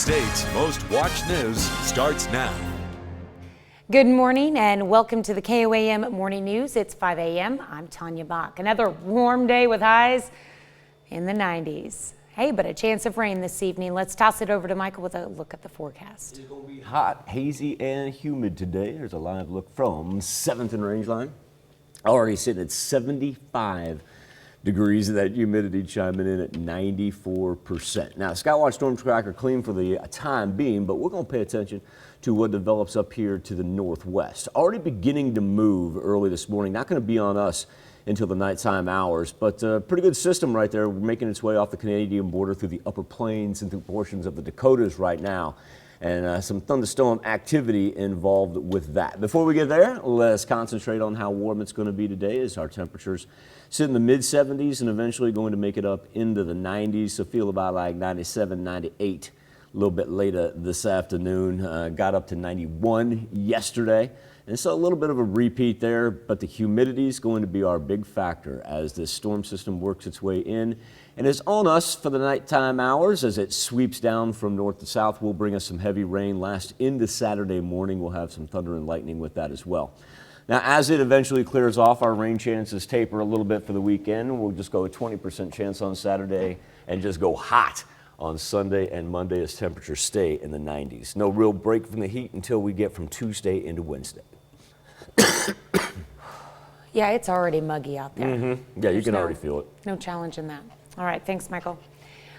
State's most watched news starts now. Good morning and welcome to the KOAM Morning News. It's 5 a.m. I'm Tanya Bach. Another warm day with highs in the 90s. Hey, but a chance of rain this evening. Let's toss it over to Michael with a look at the forecast. It's going to be hot, hazy, and humid today. There's a live look from 7th and Rangeline. Already sitting at 75 degrees, and that humidity chiming in at 94%. Now, Skywatch storm tracker clean for the time being, but we're going to pay attention to what develops up here to the northwest. Already beginning to move early this morning. Not going to be on us until the nighttime hours, but pretty good system right there. We're making its way off the Canadian border through the upper plains and through portions of the Dakotas right now. And some thunderstorm activity involved with that. Before we get there, let's concentrate on how warm it's going to be today as our temperatures sit in the mid 70s and eventually going to make it up into the 90s. So feel about like 97, 98 a little bit later this afternoon. Got up to 91 yesterday. And so a little bit of a repeat there, but the humidity is going to be our big factor as this storm system works its way in and is on us for the nighttime hours as it sweeps down from north to south. Will bring us some heavy rain last into Saturday morning. We'll have some thunder and lightning with that as well. Now, as it eventually clears off, our rain chances taper a little bit for the weekend. We'll just go a 20% chance on Saturday and just go hot on Sunday and Monday as temperatures stay in the 90s. No real break from the heat until we get from Tuesday into Wednesday. Yeah, it's already muggy out there. Yeah, you can already feel it. No challenge in that. All right, thanks, Michael.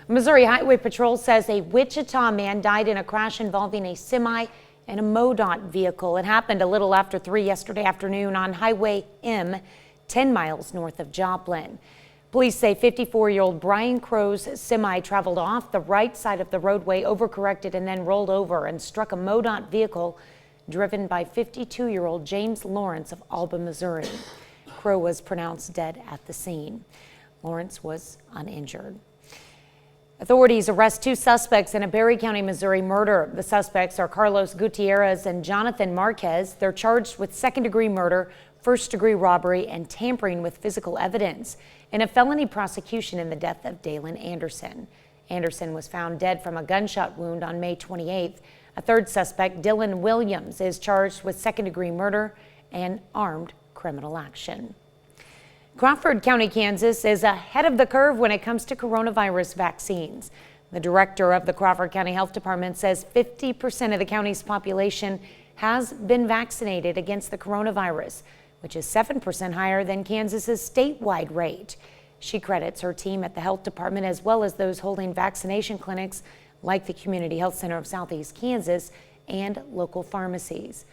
Missouri Highway Patrol says a Wichita man died in a crash involving a semi and a MoDOT vehicle. It happened a little after 3 yesterday afternoon on Highway M, 10 miles north of Joplin. Police say 54-year-old Brian Crow's semi traveled off the right side of the roadway, overcorrected, and then rolled over and struck a MoDOT vehicle driven by 52-year-old James Lawrence of Alba, Missouri. Crow was pronounced dead at the scene. Lawrence was uninjured. Authorities arrest 2 suspects in a Berry County, Missouri murder. The suspects are Carlos Gutierrez and Jonathan Marquez. They're charged with second-degree murder, first-degree robbery, and tampering with physical evidence in a felony prosecution in the death of Dalen Anderson. Anderson was found dead from a gunshot wound on May 28th. A third suspect, Dylan Williams, is charged with second-degree murder and armed criminal action. Crawford County, Kansas is ahead of the curve when it comes to coronavirus vaccines. The director of the Crawford County Health Department says 50% of the county's population has been vaccinated against the coronavirus, which is 7% higher than Kansas's statewide rate. She credits her team at the health department as well as those holding vaccination clinics like the Community Health Center of Southeast Kansas and local pharmacies.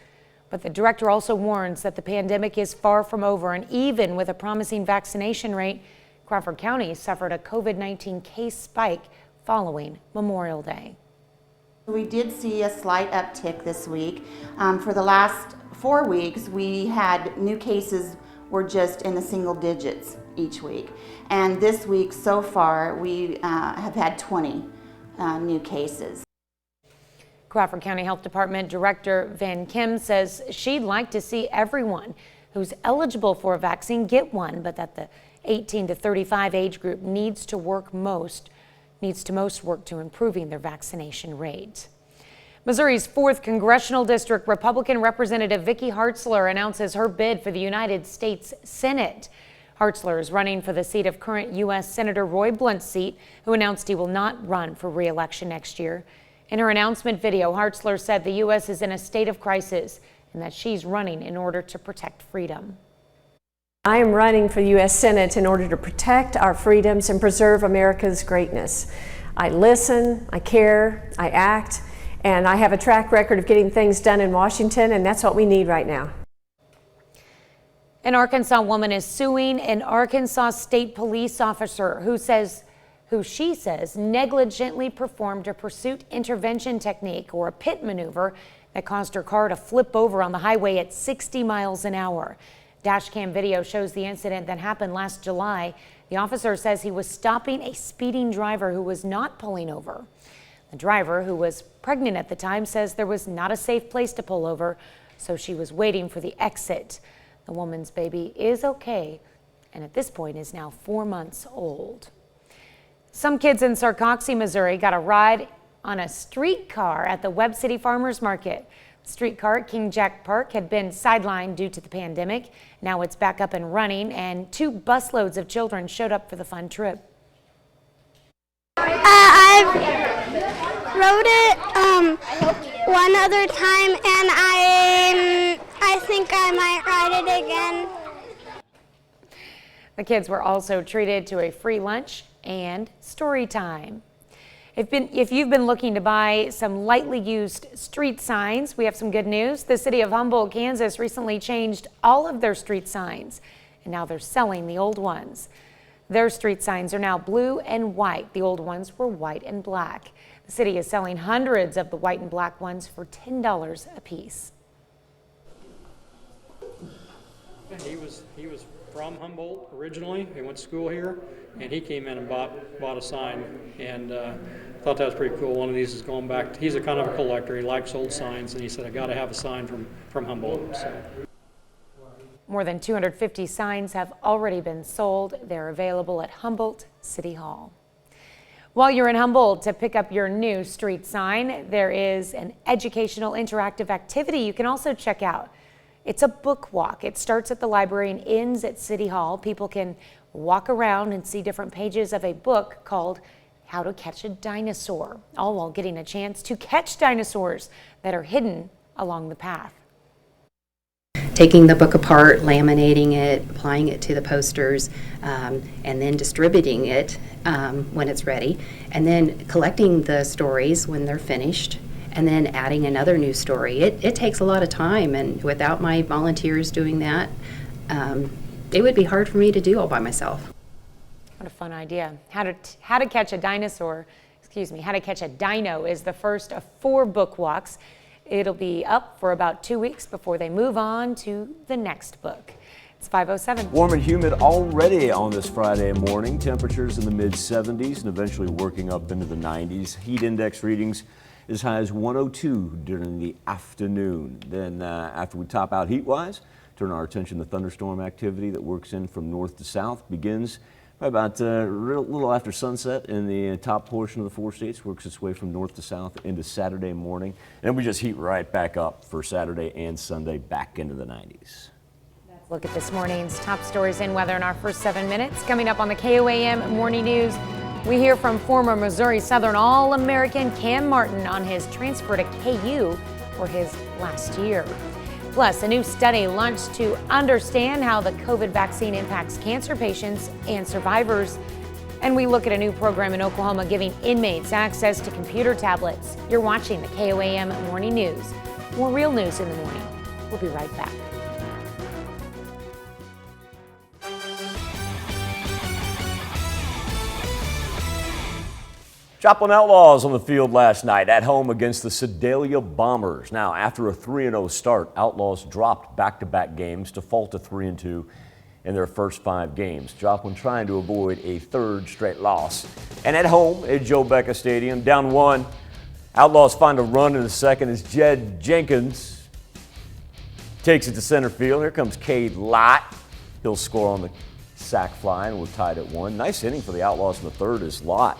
But the director also warns that the pandemic is far from over, and even with a promising vaccination rate, Crawford County suffered a COVID-19 case spike following Memorial Day. We did see a slight uptick this week. For the last 4 weeks, we had new cases were just in the single digits each week. And this week so far, we have had 20 new cases. Crawford County Health Department Director Van Kim says she'd like to see everyone who's eligible for a vaccine get one, but that the 18 to 35 age group needs to most work to improving their vaccination rate. Missouri's 4th Congressional District Republican Representative Vicky Hartzler announces her bid for the United States Senate. Hartzler is running for the seat of current U.S. Senator Roy Blunt's seat, who announced he will not run for re-election next year. In her announcement video, Hartzler said the U.S. is in a state of crisis and that she's running in order to protect freedom. I am running for the U.S. Senate in order to protect our freedoms and preserve America's greatness. I listen, I care, I act, and I have a track record of getting things done in Washington, and that's what we need right now. An Arkansas woman is suing an Arkansas State Police officer who she says negligently performed a pursuit intervention technique, or a pit maneuver, that caused her car to flip over on the highway at 60 miles an hour. Dashcam video shows the incident that happened last July. The officer says he was stopping a speeding driver who was not pulling over. The driver, who was pregnant at the time, says there was not a safe place to pull over, so she was waiting for the exit. The woman's baby is okay and at this point is now 4 months old. Some kids in Sarcoxie, Missouri got a ride on a streetcar at the Webb City Farmers Market. The streetcar at King Jack Park had been sidelined due to the pandemic. Now it's back up and running, and 2 busloads of children showed up for the fun trip. I rode it one other time, and I think I might ride it again. The kids were also treated to a free lunch and story time. If you've been looking to buy some lightly used street signs, we have some good news. The city of Humboldt, Kansas recently changed all of their street signs, and now they're selling the old ones. Their street signs are now blue and white. The old ones were white and black. The city is selling hundreds of the white and black ones for $10 a piece. He was from Humboldt originally. He went to school here, and he came in and bought a sign, and thought that was pretty cool. One of these is going back. He's a kind of a collector. He likes old signs, and he said, "I got to have a sign from Humboldt." So. More than 250 signs have already been sold. They're available at Humboldt City Hall. While you're in Humboldt to pick up your new street sign, there is an educational interactive activity you can also check out. It's a book walk. It starts at the library and ends at City Hall. People can walk around and see different pages of a book called How to Catch a Dinosaur, all while getting a chance to catch dinosaurs that are hidden along the path. Taking the book apart, laminating it, applying it to the posters, and then distributing it when it's ready, and then collecting the stories when they're finished, and then adding another new story. It takes a lot of time, and without my volunteers doing that, it would be hard for me to do all by myself. What a fun idea. How to Catch a Dinosaur, How to Catch a Dino is the first of 4 book walks. It'll be up for about 2 weeks before they move on to the next book. It's 5:07. Warm and humid already on this Friday morning. Temperatures in the mid-70s and eventually working up into the 90s. Heat index readings as high as 102 during the afternoon. Then after we top out heat-wise, turn our attention to thunderstorm activity that works in from north to south. Begins by about a little after sunset in the top portion of the 4 states, works its way from north to south into Saturday morning. And we just heat right back up for Saturday and Sunday, back into the 90s. Look at this morning's top stories and weather in our first 7 minutes. Coming up on the KOAM Morning News, we hear from former Missouri Southern All-American KAM Martin on his transfer to KU for his last year. Plus, a new study launched to understand how the COVID vaccine impacts cancer patients and survivors. And we look at a new program in Oklahoma giving inmates access to computer tablets. You're watching the KOAM Morning News. More real news in the morning. We'll be right back. Joplin Outlaws on the field last night at home against the Sedalia Bombers. Now, after a 3-0 start, Outlaws dropped back-to-back games to fall to 3-2 in their first 5 games. Joplin trying to avoid a 3rd straight loss. And at home at Joe Becca Stadium, down 1, Outlaws find a run in the second as Jed Jenkins takes it to center field. Here comes Cade Lott. He'll score on the sac fly, and we're tied at 1. Nice inning for the Outlaws in the 3rd as Lott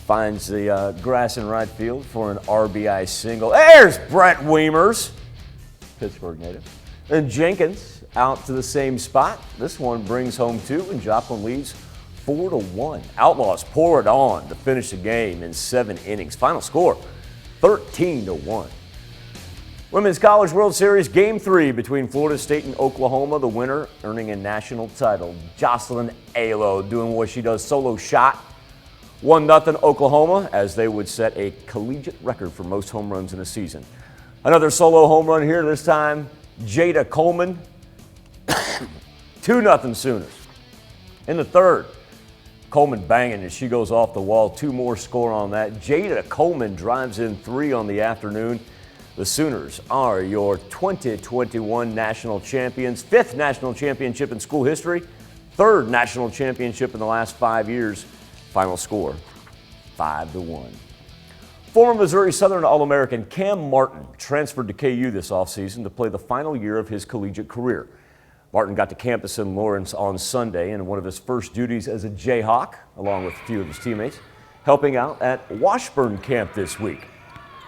finds the grass in right field for an RBI single. There's Brett Weimers, Pittsburgh native. And Jenkins out to the same spot. This one brings home 2, and Joplin leads 4-1. Outlaws pour it on to finish the game in 7 innings. Final score, 13-1. Women's College World Series Game 3 between Florida State and Oklahoma. The winner earning a national title. Jocelyn Alo doing what she does, solo shot. 1-0 Oklahoma, as they would set a collegiate record for most home runs in a season. Another solo home run here, this time Jada Coleman. 2-0 Sooners. In the 3rd, Coleman banging as she goes off the wall. 2 more score on that. Jada Coleman drives in 3 on the afternoon. The Sooners are your 2021 national champions, 5th national championship in school history, 3rd national championship in the last 5 years. Final score, 5-1. Former Missouri Southern All-American KAM Martin transferred to KU this offseason to play the final year of his collegiate career. Martin got to campus in Lawrence on Sunday, and one of his first duties as a Jayhawk, along with a few of his teammates, helping out at Washburn Camp this week.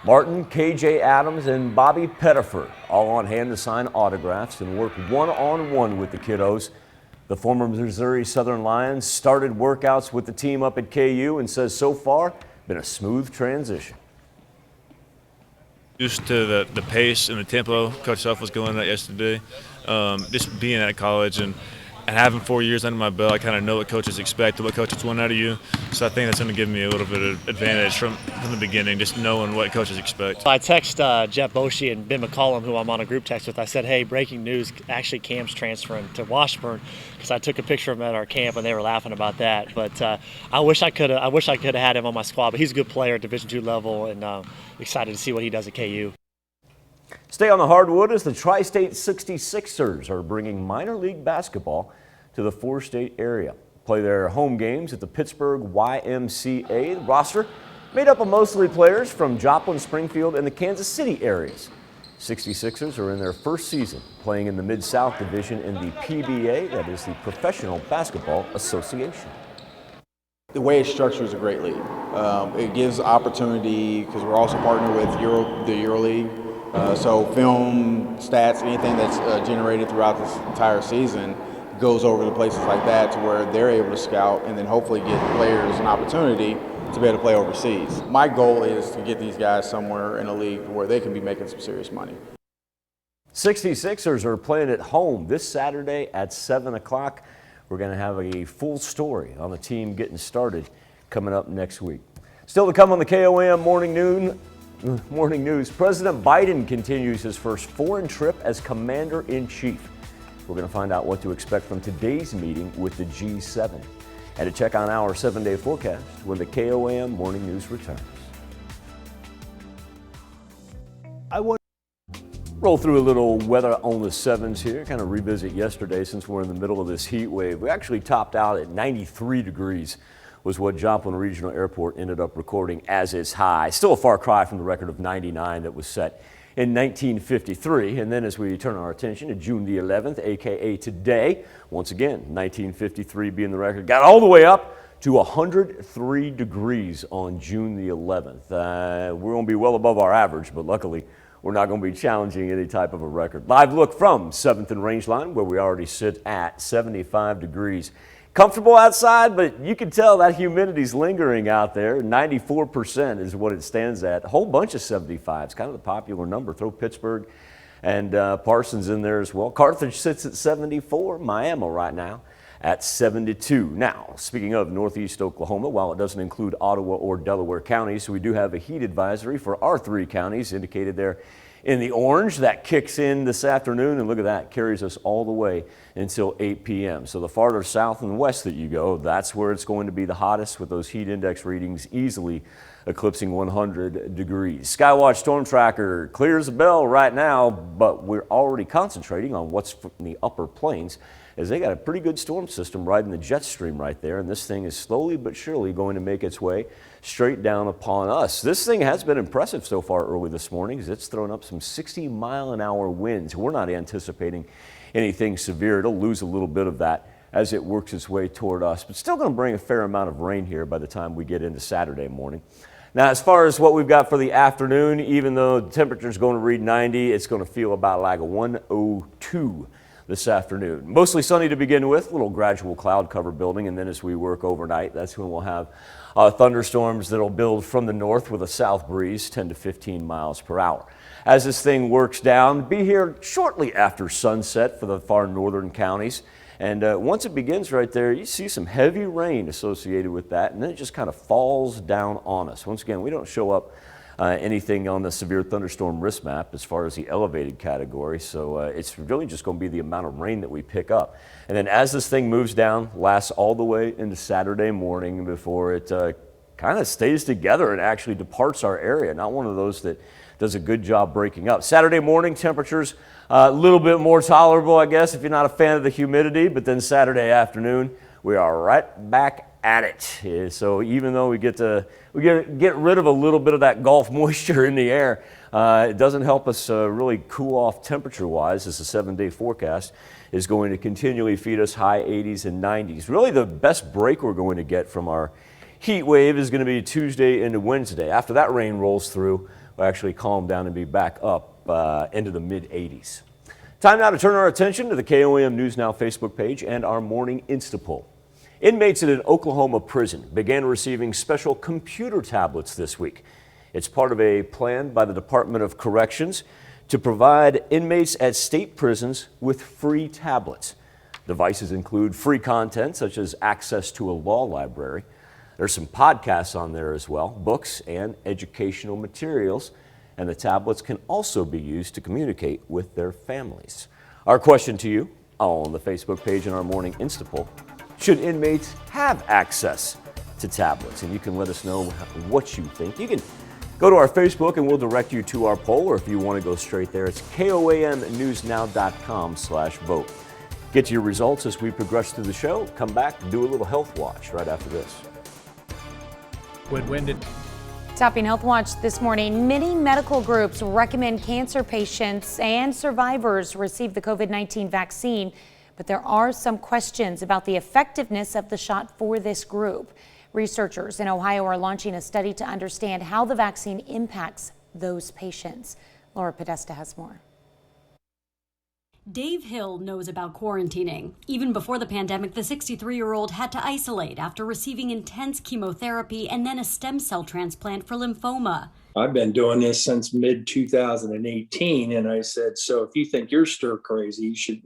Martin, KJ Adams, and Bobby Pettifer all on hand to sign autographs and work one-on-one with the kiddos. The former Missouri Southern Lions started workouts with the team up at KU and says so far, been a smooth transition. Used to the pace and the tempo Coach Self was going at yesterday. Just being at college and having 4 years under my belt, I kind of know what coaches expect and what coaches want out of you. So I think that's going to give me a little bit of advantage from the beginning, just knowing what coaches expect. I text Jeff Boschee and Ben McCollum, who I'm on a group text with. I said, hey, breaking news, actually Cam's transferring to Washburn, because I took a picture of him at our camp and they were laughing about that. But I wish I could have had him on my squad, but he's a good player at Division II level, and excited to see what he does at KU. Stay on the hardwood as the Tri-State 66ers are bringing minor league basketball to the four-state area. Play their home games at the Pittsburgh YMCA. The roster made up of mostly players from Joplin, Springfield, and the Kansas City areas. 66ers are in their first season playing in the Mid-South Division in the PBA, that is the Professional Basketball Association. The way it's structured is a great league. It gives opportunity because we're also partnered with the EuroLeague. So film, stats, anything that's generated throughout this entire season goes over to places like that to where they're able to scout and then hopefully get players an opportunity to be able to play overseas. My goal is to get these guys somewhere in a league where they can be making some serious money. 66ers are playing at home this Saturday at 7 o'clock. We're going to have a full story on the team getting started coming up next week. Still to come on the KOAM Morning News, President Biden continues his first foreign trip as Commander-in-Chief. We're going to find out what to expect from today's meeting with the G7 and to check on our 7-day forecast when the KOAM Morning News returns. Roll through a little weather on the 7s here, kind of revisit yesterday since we're in the middle of this heat wave. We actually topped out at 93 degrees. Was what Joplin Regional Airport ended up recording as its high. Still a far cry from the record of 99 that was set in 1953. And then as we turn our attention to June the 11th, aka today, once again, 1953 being the record, got all the way up to 103 degrees on June the 11th. We're going to be well above our average, but luckily we're not going to be challenging any type of a record. Live look from 7th and Rangeline, where we already sit at 75 degrees. Comfortable outside, but you can tell that humidity's lingering out there. 94% is what it stands at. A whole bunch of 75s, kind of the popular number. Throw Pittsburgh and Parsons in there as well. Carthage sits at 74. Miami right now at 72. Now, speaking of Northeast Oklahoma, while it doesn't include Ottawa or Delaware counties, we do have a heat advisory for our 3 counties indicated there in the orange. That kicks in this afternoon, and look at that, carries us all the way until 8 p.m. So the farther south and west that you go, that's where it's going to be the hottest, with those heat index readings easily eclipsing 100 degrees. Skywatch Storm Tracker clears the bell right now, but we're already concentrating on what's in the upper plains, as they got a pretty good storm system riding the jet stream right there, and this thing is slowly but surely going to make its way straight down upon us. This thing has been impressive so far early this morning, as it's thrown up some 60-mile-an-hour winds. We're not anticipating anything severe. It'll lose a little bit of that as it works its way toward us, but still going to bring a fair amount of rain here by the time we get into Saturday morning. Now, as far as what we've got for the afternoon, even though the temperature is going to read 90, it's going to feel about like a 102 this afternoon. Mostly sunny to begin with, a little gradual cloud cover building, and then as we work overnight, that's when we'll have thunderstorms that'll build from the north with a south breeze, 10 to 15 miles per hour. As this thing works down, be here shortly after sunset for the far northern counties. And once it begins right there, you see some heavy rain associated with that, and then it just kind of falls down on us. Once again, we don't show up anything on the severe thunderstorm risk map as far as the elevated category, so it's really just going to be the amount of rain that we pick up. And then as this thing moves down, lasts all the way into Saturday morning before it kind of stays together and actually departs our area. Not one of those that does a good job breaking up. Saturday morning temperatures a little bit more tolerable, I guess, if you're not a fan of the humidity, but then Saturday afternoon, we are right back at it. So even though we get rid of a little bit of that Gulf moisture in the air, it doesn't help us really cool off temperature-wise, as the 7-day forecast is going to continually feed us high 80s and 90s. Really the best break we're going to get from our heat wave is going to be Tuesday into Wednesday. After that rain rolls through, we'll actually calm down and be back up into the mid-80s. Time now to turn our attention to the KOAM News Now Facebook page and our morning Instapoll. Inmates at an Oklahoma prison began receiving special computer tablets this week. It's part of a plan by the Department of Corrections to provide inmates at state prisons with free tablets. Devices include free content such as access to a law library. There's some podcasts on there as well, books and educational materials, and the tablets can also be used to communicate with their families. Our question to you on the Facebook page in our morning Instapoll: should inmates have access to tablets? And you can let us know what you think. You can go to our Facebook and we'll direct you to our poll, or if you want to go straight there, it's KOAMnewsnow.com/vote. Get to your results as we progress through the show. Come back and do a little health watch right after this. Topping Health Watch this morning, many medical groups recommend cancer patients and survivors receive the COVID-19 vaccine, but there are some questions about the effectiveness of the shot for this group. Researchers in Ohio are launching a study to understand how the vaccine impacts those patients. Laura Podesta has more. Dave Hill knows about quarantining. Even before the pandemic, the 63-year-old had to isolate after receiving intense chemotherapy and then a stem cell transplant for lymphoma. I've been doing this since mid-2018, and I said, so if you think you're stir crazy, you should,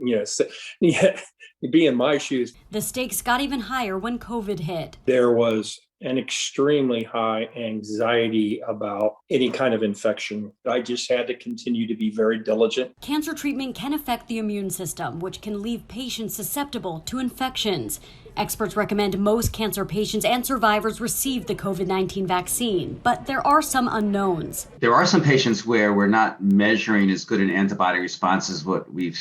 be in my shoes. The stakes got even higher when COVID hit. There was an extremely high anxiety about any kind of infection. I just had to continue to be very diligent. Cancer treatment can affect the immune system, which can leave patients susceptible to infections. Experts recommend most cancer patients and survivors receive the COVID-19 vaccine, but there are some unknowns. There are some patients where we're not measuring as good an antibody response as what we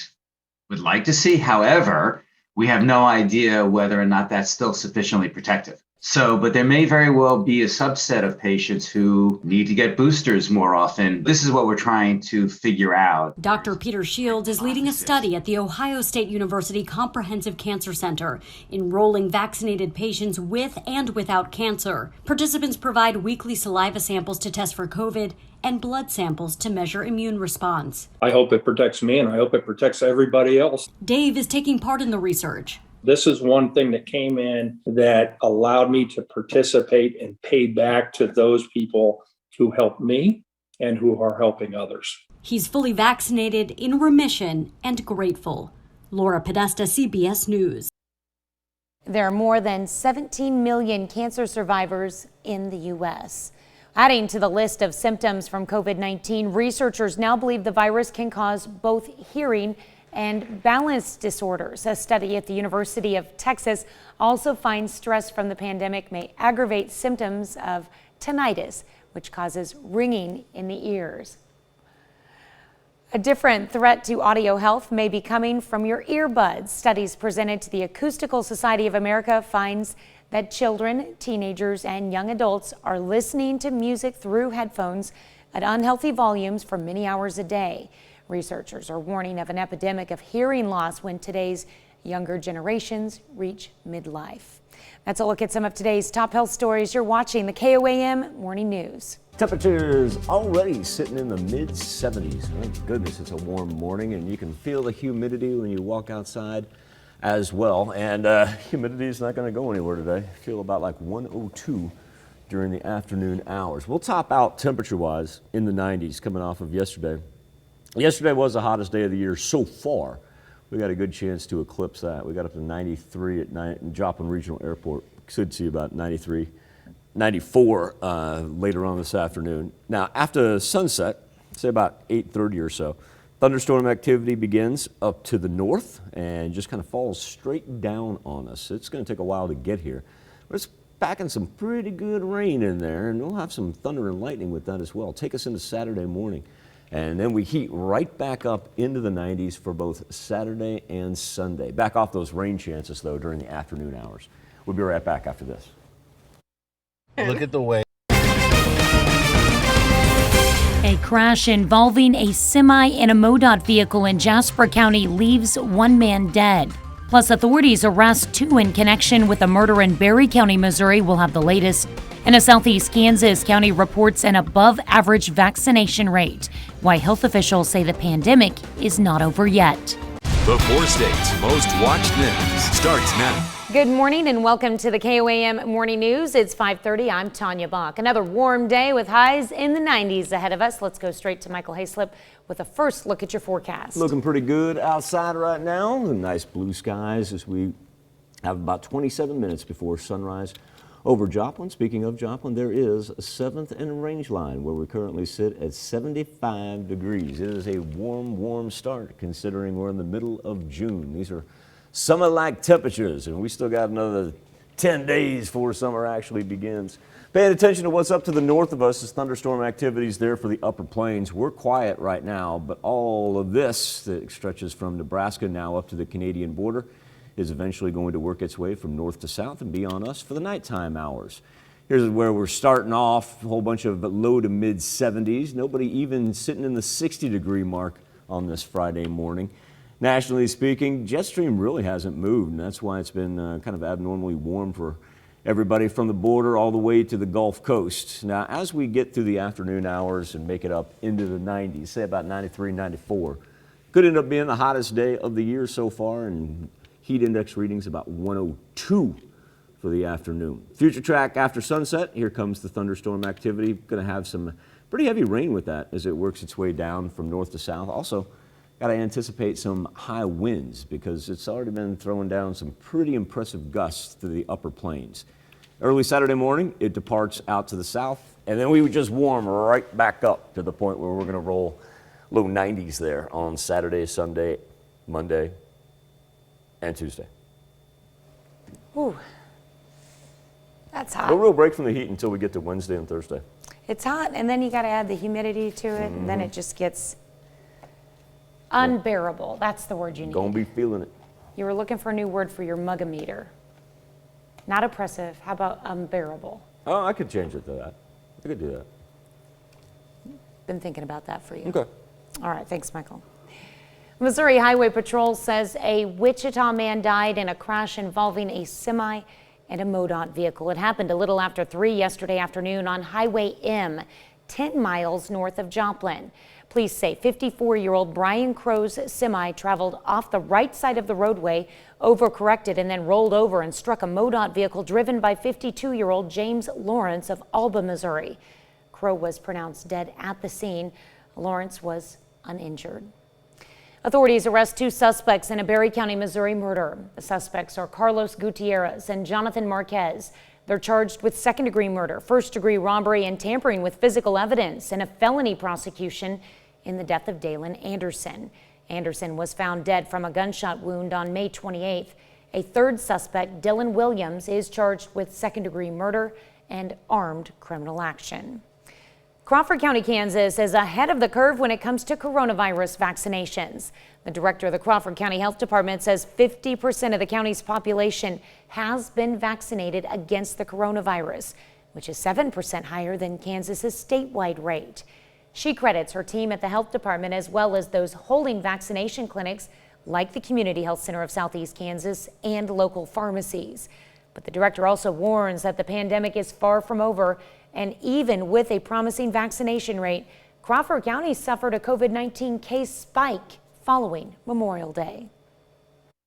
would like to see. However, we have no idea whether or not that's still sufficiently protective. But there may very well be a subset of patients who need to get boosters more often. This is what we're trying to figure out. Dr. Peter Shields is leading a study at the Ohio State University Comprehensive Cancer Center, enrolling vaccinated patients with and without cancer. Participants provide weekly saliva samples to test for COVID and blood samples to measure immune response. I hope it protects me, and I hope it protects everybody else. Dave is taking part in the research. This is one thing that came in that allowed me to participate and pay back to those people who helped me and who are helping others. He's fully vaccinated, in remission, and grateful. Laura Podesta, CBS News. There are more than 17 million cancer survivors in the U.S. Adding to the list of symptoms from COVID-19, researchers now believe the virus can cause both hearing and balance disorders. A study at the University of Texas also finds stress from the pandemic may aggravate symptoms of tinnitus, which causes ringing in the ears. A different threat to audio health may be coming from your earbuds. Studies presented to the Acoustical Society of America finds that children, teenagers, and young adults are listening to music through headphones at unhealthy volumes for many hours a day. Researchers are warning of an epidemic of hearing loss when today's younger generations reach midlife. That's a look at some of today's top health stories. You're watching the KOAM Morning News. Temperatures already sitting in the mid-70s. Thank goodness it's a warm morning, and you can feel the humidity when you walk outside as well. And humidity is not going to go anywhere today. Feel about like 102 during the afternoon hours. We'll top out temperature-wise in the 90s coming off of yesterday. Yesterday was the hottest day of the year so far. We got a good chance to eclipse that. We got up to 93 at night in Joplin Regional Airport. Should see about 93, 94 later on this afternoon. Now, after sunset, say about 8:30 or so, thunderstorm activity begins up to the north and just kind of falls straight down on us. It's going to take a while to get here. But it's packing some pretty good rain in there, and we'll have some thunder and lightning with that as well. Take us into Saturday morning. And then we heat right back up into the 90s for both Saturday and Sunday. Back off those rain chances, though, during the afternoon hours. We'll be right back after this. Look at the way. A crash involving a semi and a MoDOT vehicle in Jasper County leaves one man dead. Plus, authorities arrest 2 in connection with a murder in Berry County, Missouri. We'll have the latest. And a southeast Kansas county reports an above-average vaccination rate. Why health officials say the pandemic is not over yet. The 4 states' most watched news starts now. Good morning and welcome to the KOAM Morning News. It's 5:30. I'm Tanya Bach. Another warm day with highs in the 90s ahead of us. Let's go straight to Michael Hayslip with a first look at your forecast. Looking pretty good outside right now. Nice blue skies as we have about 27 minutes before sunrise over Joplin. Speaking of Joplin, there is a 7th and range line where we currently sit at 75 degrees. It is a warm start considering we're in the middle of June. These are summer-like temperatures, and we still got another 10 days before summer actually begins. Paying attention to what's up to the north of us as thunderstorm activities there for the upper plains. We're quiet right now, but all of this that stretches from Nebraska now up to the Canadian border is eventually going to work its way from north to south and be on us for the nighttime hours. Here's where we're starting off, a whole bunch of low to mid 70s. Nobody even sitting in the 60-degree mark on this Friday morning. Nationally speaking, jet stream really hasn't moved, and that's why it's been kind of abnormally warm for everybody from the border all the way to the Gulf Coast. Now, as we get through the afternoon hours and make it up into the 90s, say about 93, 94, could end up being the hottest day of the year so far, and heat index readings about 102 for the afternoon. Future track after sunset, here comes the thunderstorm activity. Going to have some pretty heavy rain with that as it works its way down from north to south. Also, got to anticipate some high winds because it's already been throwing down some pretty impressive gusts to the upper plains. Early Saturday morning, it departs out to the south, and then we would just warm right back up to the point where we're going to roll low 90s there on Saturday, Sunday, Monday, and Tuesday. Ooh, that's hot. No real break from the heat until we get to Wednesday and Thursday. It's hot, and then you got to add the humidity to it, and then it just gets unbearable. That's the word you need. Gonna be feeling it. You were looking for a new word for your muggameter. Not oppressive. How about unbearable? Oh, I could change it to that. I could do that. Been thinking about that for you. Okay. All right. Thanks, Michael. Missouri Highway Patrol says a Wichita man died in a crash involving a semi and a MoDOT vehicle. It happened a little after 3 yesterday afternoon on Highway M, 10 miles north of Joplin. Police say 54-year-old Brian Crow's semi traveled off the right side of the roadway, overcorrected, and then rolled over and struck a MoDOT vehicle driven by 52-year-old James Lawrence of Alba, Missouri. Crow was pronounced dead at the scene. Lawrence was uninjured. Authorities arrest 2 suspects in a Berry County, Missouri murder. The suspects are Carlos Gutierrez and Jonathan Marquez. They're charged with second-degree murder, first-degree robbery, and tampering with physical evidence in a felony prosecution in the death of Dalen Anderson. Anderson was found dead from a gunshot wound on May 28th. A third suspect, Dylan Williams, is charged with second-degree murder and armed criminal action. Crawford County, Kansas is ahead of the curve when it comes to coronavirus vaccinations. The director of the Crawford County Health Department says 50% of the county's population has been vaccinated against the coronavirus, which is 7% higher than Kansas's statewide rate. She credits her team at the health department as well as those holding vaccination clinics like the Community Health Center of Southeast Kansas and local pharmacies. But the director also warns that the pandemic is far from over, and even with a promising vaccination rate, Crawford County suffered a COVID-19 case spike following Memorial Day.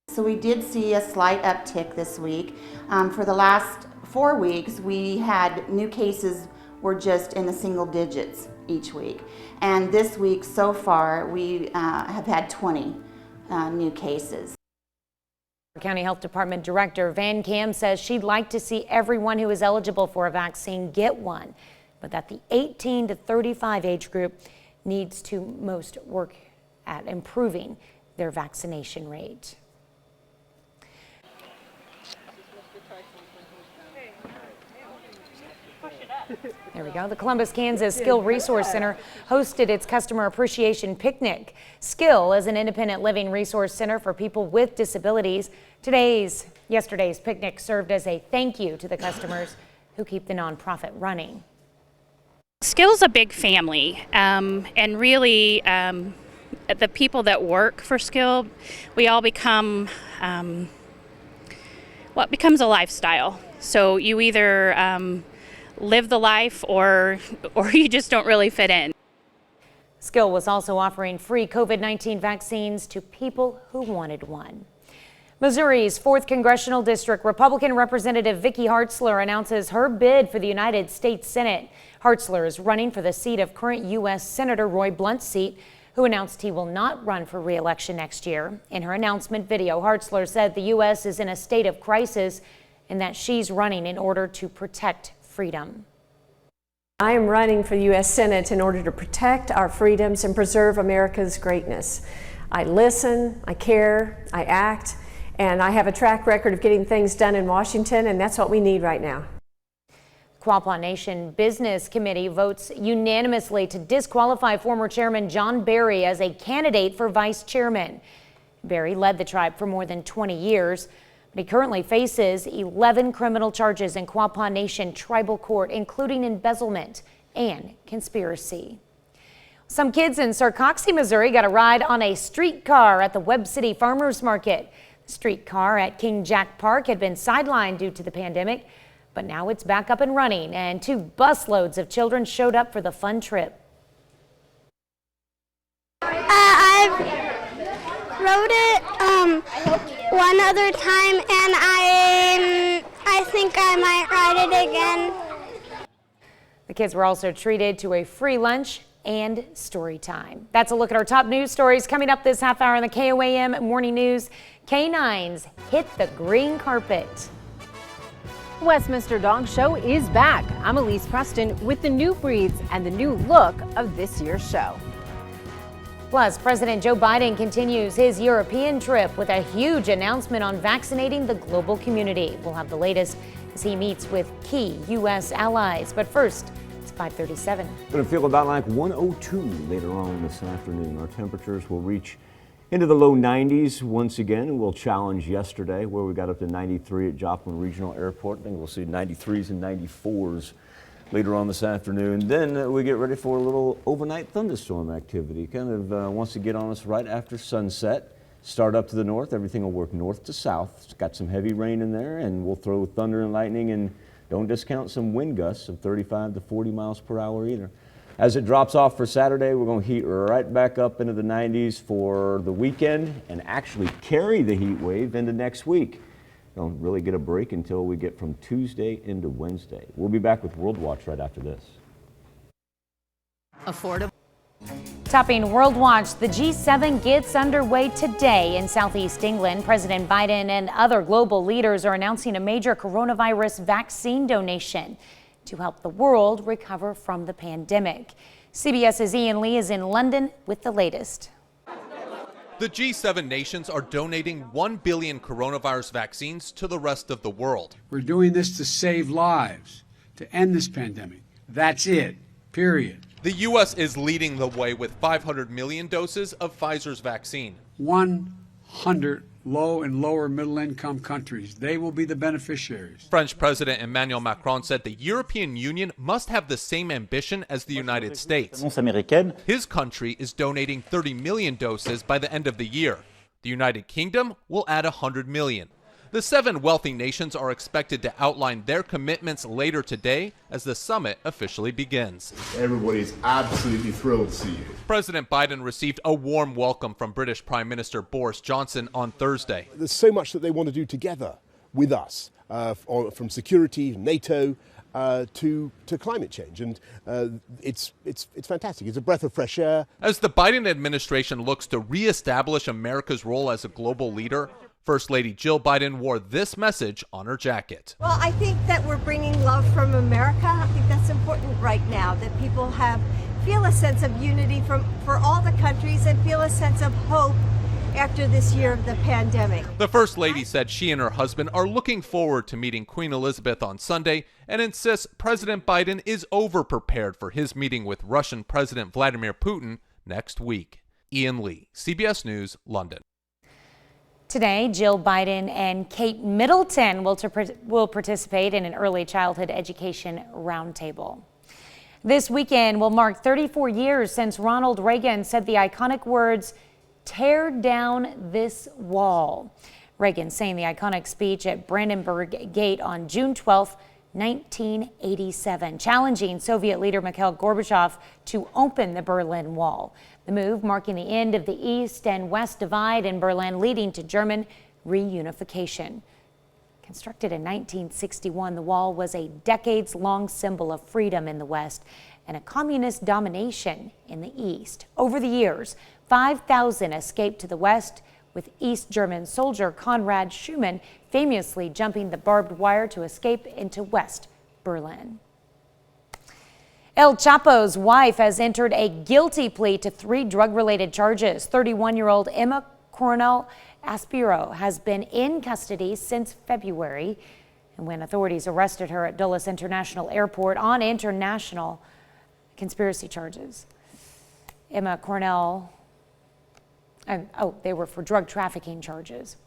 So we did see a slight uptick this week. For the last 4 weeks, we had new cases were just in the single digits each week. And this week so far, we have had 20 new cases. County Health Department Director Van Cam says she'd like to see everyone who is eligible for a vaccine get one, but that the 18 to 35 age group needs to most work at improving their vaccination rate. There we go. The Columbus, Kansas Skill Resource Center hosted its Customer Appreciation Picnic. Skill is an independent living resource center for people with disabilities. Yesterday's picnic served as a thank you to the customers who keep the nonprofit running. Skill's a big family, and really the people that work for Skill, we all become what becomes a lifestyle. So you either live the life or you just don't really fit in. Skill was also offering free COVID-19 vaccines to people who wanted one. Missouri's 4th Congressional District Republican Representative Vicky Hartzler announces her bid for the United States Senate. Hartzler is running for the seat of current U.S. Senator Roy Blunt's seat, who announced he will not run for re-election next year. In her announcement video, Hartzler said the U.S. is in a state of crisis and that she's running in order to protect freedom. I am running for the U.S. Senate in order to protect our freedoms and preserve America's greatness. I listen, I care, I act, and I have a track record of getting things done in Washington, and that's what we need right now. Quapaw Nation Business Committee votes unanimously to disqualify former Chairman John Berry as a candidate for vice chairman. Berry led the tribe for more than 20 years, but he currently faces 11 criminal charges in Quapaw Nation Tribal Court, including embezzlement and conspiracy. Some kids in Sarcoxie, Missouri got a ride on a streetcar at the Webb City Farmers Market. The streetcar at King Jack Park had been sidelined due to the pandemic, but now it's back up and running, and 2 busloads of children showed up for the fun trip. I rode it one other time, and I think I might ride it again. The kids were also treated to a free lunch and story time. That's a look at our top news stories coming up this half hour in the KOAM Morning News. Canines hit the green carpet. Westminster Dog Show is back. I'm Elise Preston with the new breeds and the new look of this year's show. Plus, President Joe Biden continues his European trip with a huge announcement on vaccinating the global community. We'll have the latest as he meets with key U.S. allies. But first, it's 5:37. Going to feel about like 102 later on this afternoon. Our temperatures will reach into the low 90s once again, and we'll challenge yesterday where we got up to 93 at Joplin Regional Airport. I think we'll see 93s and 94s later on this afternoon. Then we get ready for a little overnight thunderstorm activity. Kind of wants to get on us right after sunset. Start up to the north. Everything will work north to south. It's got some heavy rain in there, and we'll throw thunder and lightning, and don't discount some wind gusts of 35 to 40 miles per hour either. As it drops off for Saturday, we're going to heat right back up into the 90s for the weekend and actually carry the heat wave into next week. Don't really get a break until we get from Tuesday into Wednesday. We'll be back with World Watch right after this. Affordable. Topping World Watch, the G7 gets underway today in Southeast England. President Biden and other global leaders are announcing a major coronavirus vaccine donation to help the world recover from the pandemic. CBS's Ian Lee is in London with the latest. The G7 nations are donating 1 billion coronavirus vaccines to the rest of the world. We're doing this to save lives, to end this pandemic. That's it, period. The U.S. is leading the way with 500 million doses of Pfizer's vaccine. 100 low and lower middle income countries. They will be the beneficiaries. French President Emmanuel Macron said the European Union must have the same ambition as the United States. His country is donating 30 million doses by the end of the year. The United Kingdom will add 100 million. The 7 wealthy nations are expected to outline their commitments later today as the summit officially begins. Everybody's absolutely thrilled to see you. President Biden received a warm welcome from British Prime Minister Boris Johnson on Thursday. There's so much that they want to do together with us, from security, NATO, to climate change, and it's fantastic. It's a breath of fresh air. As the Biden administration looks to reestablish America's role as a global leader, First Lady Jill Biden wore this message on her jacket. Well, I think that we're bringing love from America. I think that's important right now, that people feel a sense of unity for all the countries and feel a sense of hope after this year of the pandemic. The First Lady said she and her husband are looking forward to meeting Queen Elizabeth on Sunday and insists President Biden is over-prepared for his meeting with Russian President Vladimir Putin next week. Ian Lee, CBS News, London. Today, Jill Biden and Kate Middleton will participate in an early childhood education roundtable. This weekend will mark 34 years since Ronald Reagan said the iconic words, "Tear down this wall." Reagan saying the iconic speech at Brandenburg Gate on June 12, 1987, challenging Soviet leader Mikhail Gorbachev to open the Berlin Wall. The move marking the end of the East and West divide in Berlin, leading to German reunification. Constructed in 1961, the wall was a decades-long symbol of freedom in the West and a communist domination in the East. Over the years, 5,000 escaped to the West, with East German soldier Konrad Schumann famously jumping the barbed wire to escape into West Berlin. El Chapo's wife has entered a guilty plea to 3 drug-related charges. 31-year-old Emma Coronel Aspiro has been in custody since February, and when authorities arrested her at Dulles International Airport on international conspiracy charges. Emma Coronel, they were for drug trafficking charges.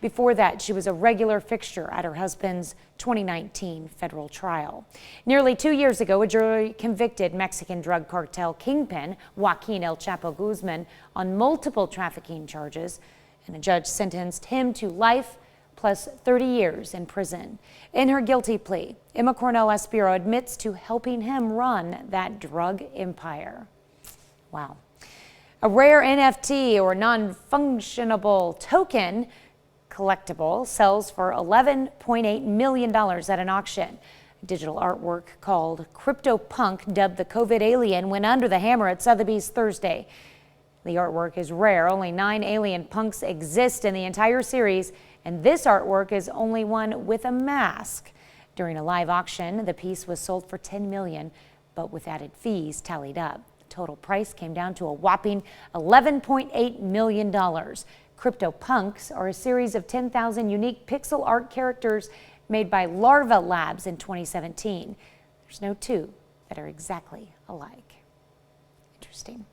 Before that, she was a regular fixture at her husband's 2019 federal trial. Nearly 2 years ago, a jury convicted Mexican drug cartel kingpin Joaquin El Chapo Guzman on multiple trafficking charges, and a judge sentenced him to life plus 30 years in prison. In her guilty plea, Emma Coronel Aspiro admits to helping him run that drug empire. Wow. A rare NFT, or non-functionable token collectible, sells for $11.8 million at an auction. Digital artwork called CryptoPunk, dubbed the COVID alien, went under the hammer at Sotheby's Thursday. The artwork is rare. Only 9 alien punks exist in the entire series, and this artwork is only one with a mask. During a live auction, the piece was sold for $10 million, but with added fees tallied up. The total price came down to a whopping $11.8 million. CryptoPunks are a series of 10,000 unique pixel art characters made by Larva Labs in 2017. There's no 2 that are exactly alike. Interesting.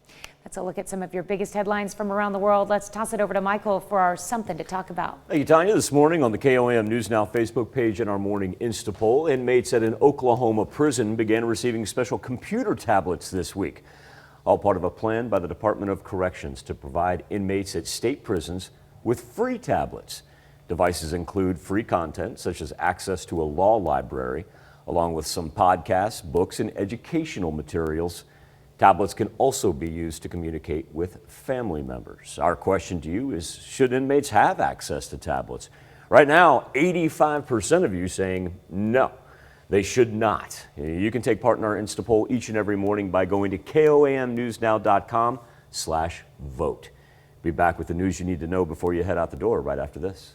That's a look at some of your biggest headlines from around the world. Let's toss it over to Michael for our Something to Talk About. Thank you, Tanya. This morning on the KOAM News Now Facebook page and our morning Insta poll, inmates at an Oklahoma prison began receiving special computer tablets this week. All part of a plan by the Department of Corrections to provide inmates at state prisons with free tablets. Devices include free content such as access to a law library, along with some podcasts, books, and educational materials. Tablets can also be used to communicate with family members. Our question to you is, should inmates have access to tablets? Right now, 85% of you saying no, they should not. You can take part in our Insta poll each and every morning by going to KOAMnewsnow.com/vote. Be back with the news you need to know before you head out the door right after this.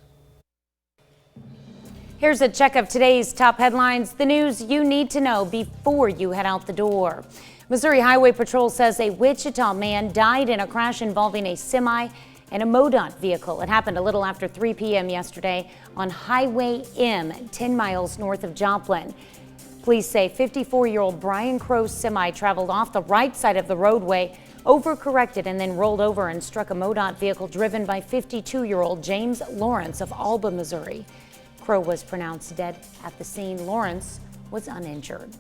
Here's a check of today's top headlines, the news you need to know before you head out the door. Missouri Highway Patrol says a Wichita man died in a crash involving a semi and a MoDOT vehicle. It happened a little after 3 p.m. yesterday on Highway M, 10 miles north of Joplin. Police say 54-year-old Brian Crow's semi traveled off the right side of the roadway, overcorrected, and then rolled over and struck a MoDOT vehicle driven by 52-year-old James Lawrence of Alba, Missouri. Crow was pronounced dead at the scene. Lawrence was uninjured.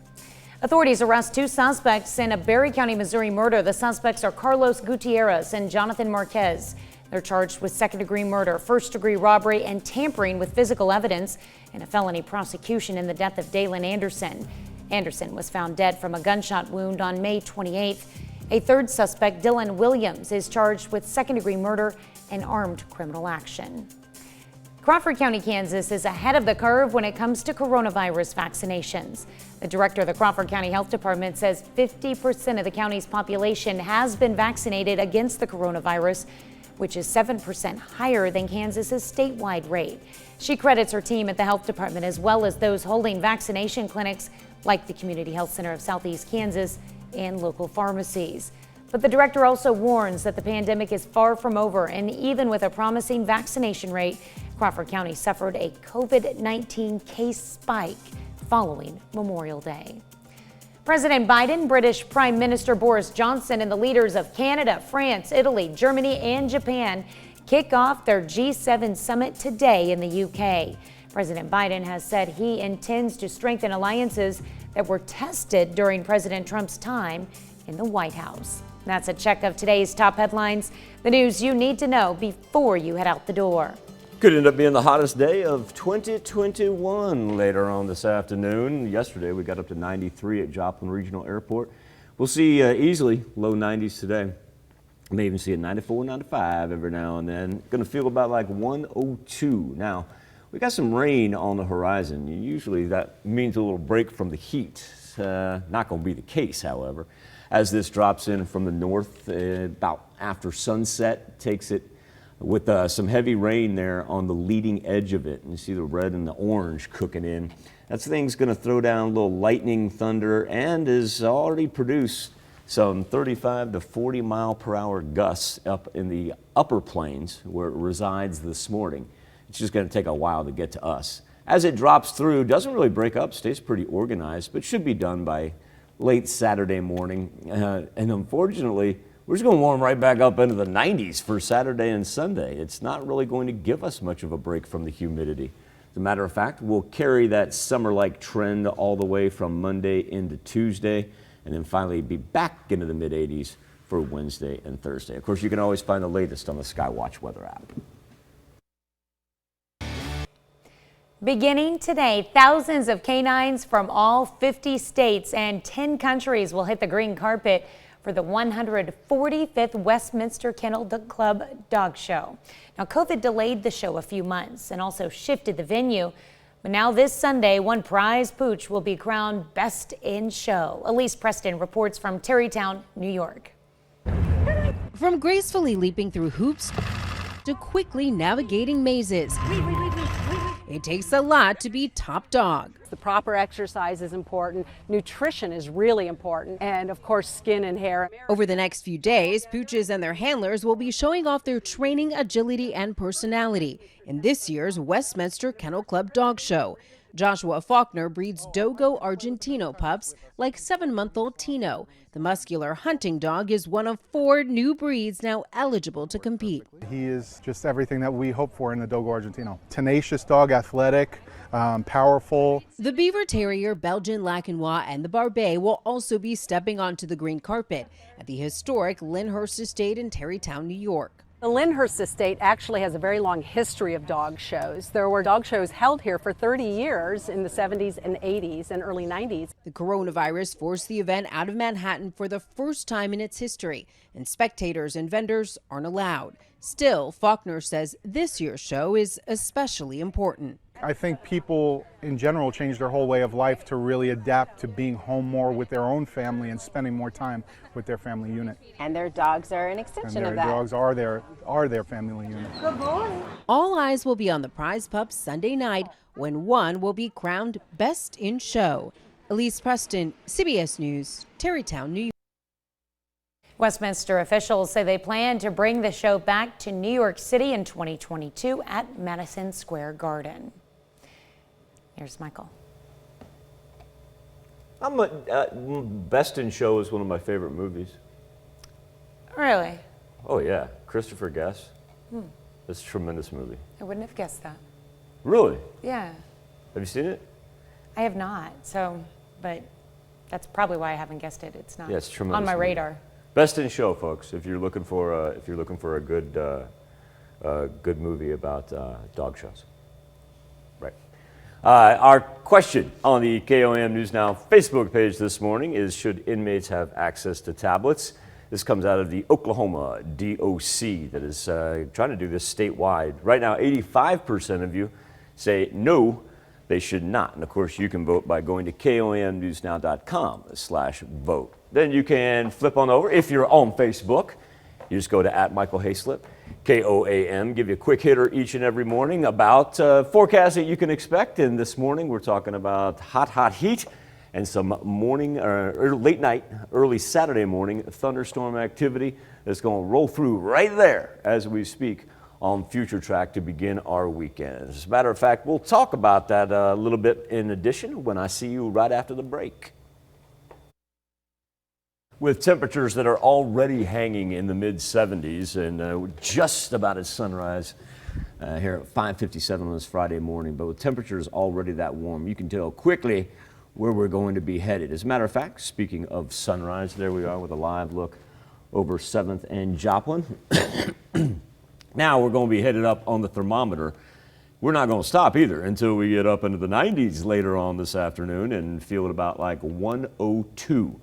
Authorities arrest 2 suspects in a Berry County, Missouri murder. The suspects are Carlos Gutierrez and Jonathan Marquez. They're charged with second-degree murder, first-degree robbery, and tampering with physical evidence in a felony prosecution in the death of Dalen Anderson. Anderson was found dead from a gunshot wound on May 28th. A third suspect, Dylan Williams, is charged with second-degree murder and armed criminal action. Crawford County, Kansas is ahead of the curve when it comes to coronavirus vaccinations. The director of the Crawford County Health Department says 50% of the county's population has been vaccinated against the coronavirus, which is 7% higher than Kansas's statewide rate. She credits her team at the health department as well as those holding vaccination clinics like the Community Health Center of Southeast Kansas and local pharmacies. But the director also warns that the pandemic is far from over, and even with a promising vaccination rate, Crawford County suffered a COVID-19 case spike following Memorial Day. President Biden, British Prime Minister Boris Johnson, and the leaders of Canada, France, Italy, Germany, and Japan kick off their G7 summit today in the UK. President Biden has said he intends to strengthen alliances that were tested during President Trump's time in the White House. That's a check of today's top headlines, the news you need to know before you head out the door. Could end up being the hottest day of 2021 later on this afternoon. Yesterday we got up to 93 at Joplin Regional Airport. We'll see easily low 90s today. May even see it 94, 95 every now and then. Going to feel about like 102. Now, we got some rain on the horizon. Usually that means a little break from the heat. Not going to be the case, however, as this drops in from the north about after sunset, takes it with some heavy rain there on the leading edge of it. And you see the red and the orange cooking in. That thing's going to throw down a little lightning, thunder, and has already produced some 35 to 40 mile per hour gusts up in the upper plains where it resides this morning. It's just going to take a while to get to us. As it drops through, doesn't really break up, stays pretty organized, but should be done by late Saturday morning. And unfortunately, we're just going to warm right back up into the 90s for Saturday and Sunday. It's not really going to give us much of a break from the humidity. As a matter of fact, we'll carry that summer-like trend all the way from Monday into Tuesday, and then finally be back into the mid-80s for Wednesday and Thursday. Of course, you can always find the latest on the Skywatch weather app. Beginning today, thousands of canines from all 50 states and 10 countries will hit the green carpet for the 145th Westminster Kennel Club Dog Show. Now, COVID delayed the show a few months and also shifted the venue. But now this Sunday, one prize pooch will be crowned Best in Show. Elise Preston reports from Terrytown, New York. From gracefully leaping through hoops to quickly navigating mazes, it takes a lot to be top dog. The proper exercise is important, nutrition is really important, and of course skin and hair. Over the next few days, pooches and their handlers will be showing off their training, agility, and personality in this year's Westminster Kennel Club Dog Show. Joshua Faulkner breeds Dogo Argentino pups like 7-month-old Tino. The muscular hunting dog is one of 4 new breeds now eligible to compete. He is just everything that we hope for in the Dogo Argentino. Tenacious dog, athletic, powerful. The Beaver Terrier, Belgian Lacanois, and the Barbet will also be stepping onto the green carpet at the historic Lyndhurst Estate in Terrytown, New York. The Lyndhurst Estate actually has a very long history of dog shows. There were dog shows held here for 30 years in the 70s and 80s and early 90s. The coronavirus forced the event out of Manhattan for the first time in its history, and spectators and vendors aren't allowed. Still, Faulkner says this year's show is especially important. I think people in general change their whole way of life to really adapt to being home more with their own family and spending more time with their family unit. And their dogs are an extension And of their that. dogs are their family unit. Good boy. All eyes will be on the prize pups Sunday night when one will be crowned Best in Show. Elise Preston, CBS News, Terrytown, New York. Westminster officials say they plan to bring the show back to New York City in 2022 at Madison Square Garden. Here's Michael. Best in Show is one of my favorite movies. Really? Oh yeah, Christopher Guest. It's a tremendous movie. I wouldn't have guessed that. Really? Yeah. Have you seen it? I have not, but that's probably why I haven't guessed it. It's not Yeah, it's tremendous on my movie. radar. Best in Show, folks. If you're looking for a good movie about dog shows. Right. Our question on the KOAM News Now Facebook page this morning is: should inmates have access to tablets? This comes out of the Oklahoma DOC that is trying to do this statewide. Right now, 85% of you say no, they should not. And of course, you can vote by going to KOAMnewsnow.com/vote. Then you can flip on over. If you're on Facebook, you just go to @MichaelHayslip, KOAM, give you a quick hitter each and every morning about forecasts that you can expect. And this morning, we're talking about hot heat and some morning or late night, early Saturday morning thunderstorm activity that's going to roll through right there as we speak on Future Track to begin our weekend. As a matter of fact, we'll talk about that a little bit in addition when I see you right after the break. With temperatures that are already hanging in the mid-70s and just about at sunrise here at 5:57 on this Friday morning. But with temperatures already that warm, you can tell quickly where we're going to be headed. As a matter of fact, speaking of sunrise, there we are with a live look over 7th and Joplin. Now we're going to be headed up on the thermometer. We're not going to stop either until we get up into the 90s later on this afternoon and feel it about like 102.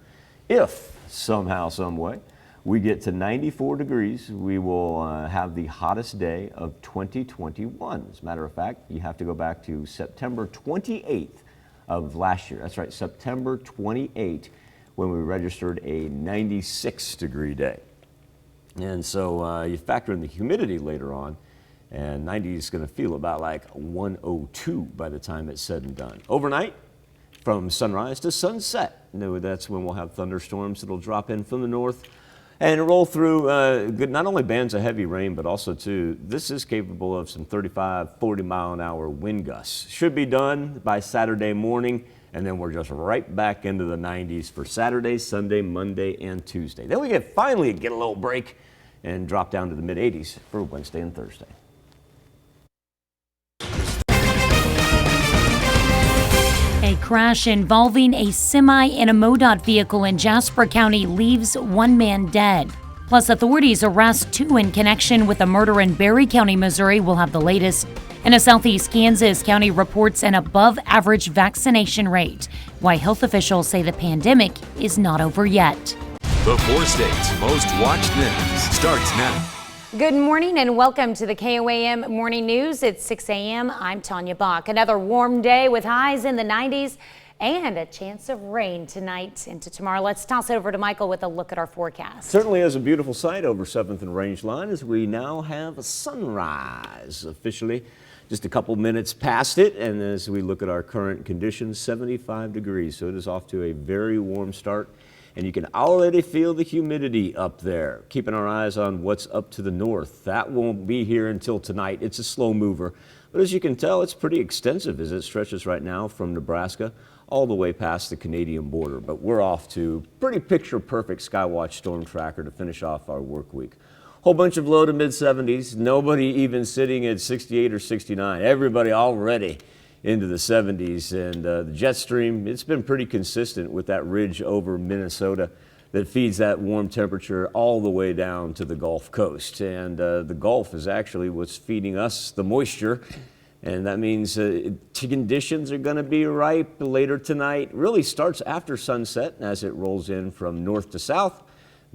If somehow, some way, we get to 94 degrees, we will have the hottest day of 2021. As a matter of fact, you have to go back to September 28th of last year. That's right, September 28th, when we registered a 96 degree day. And so you factor in the humidity later on, and 90 is going to feel about like 102 by the time it's said and done. Overnight, from sunrise to sunset, that's when we'll have thunderstorms that'll drop in from the north and roll through not only bands of heavy rain, but also too, this is capable of some 35, 40 mile an hour wind gusts. Should be done by Saturday morning, and then we're just right back into the 90s for Saturday, Sunday, Monday, and Tuesday. Then we finally get a little break and drop down to the mid 80s for Wednesday and Thursday. A crash involving a semi and a MoDOT vehicle in Jasper County leaves one man dead. Plus, authorities arrest two in connection with a murder in Berry County, Missouri. We'll have the latest. And a Southeast Kansas County reports an above-average vaccination rate. Why health officials say the pandemic is not over yet. The 4 states most watched news starts now. Good morning and welcome to the KOAM Morning News. It's 6 a.m. I'm Tanya Bach. Another warm day with highs in the 90s and a chance of rain tonight into tomorrow. Let's toss it over to Michael with a look at our forecast. Certainly is a beautiful sight over 7th and Rangeline as we now have a sunrise officially. Just a couple minutes past it, and as we look at our current conditions, 75 degrees. So it is off to a very warm start. And you can already feel the humidity up there. Keeping our eyes on what's up to the north. That won't be here until tonight. It's a slow mover. But as you can tell, it's pretty extensive as it stretches right now from Nebraska all the way past the Canadian border. But we're off to pretty picture-perfect Skywatch storm tracker to finish off our work week. Whole bunch of low to mid 70s. Nobody even sitting at 68 or 69. Everybody already into the 70s, and the jet stream, it's been pretty consistent with that ridge over Minnesota that feeds that warm temperature all the way down to the Gulf Coast. And the Gulf is actually what's feeding us the moisture, and that means conditions are going to be ripe later tonight. Really starts after sunset as it rolls in from north to south.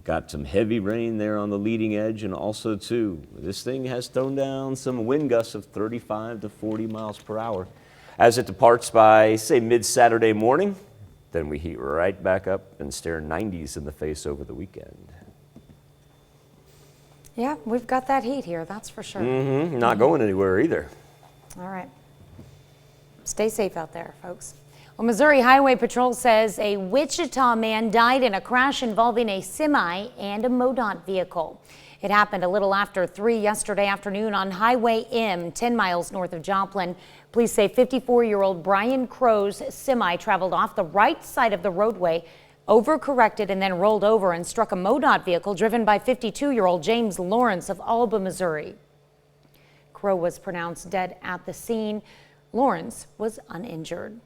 Got some heavy rain there on the leading edge, and also too, this thing has thrown down some wind gusts of 35 to 40 miles per hour. As it departs by, say, mid-Saturday morning, then we heat right back up and stare 90s in the face over the weekend. Yeah, we've got that heat here, that's for sure. Not going anywhere either. All right. Stay safe out there, folks. Well, Missouri Highway Patrol says a Wichita man died in a crash involving a semi and a MoDOT vehicle. It happened a little after 3 yesterday afternoon on Highway M, 10 miles north of Joplin. Police say 54-year-old Brian Crow's semi traveled off the right side of the roadway, overcorrected, and then rolled over and struck a MoDOT vehicle driven by 52-year-old James Lawrence of Alba, Missouri. Crow was pronounced dead at the scene. Lawrence was uninjured.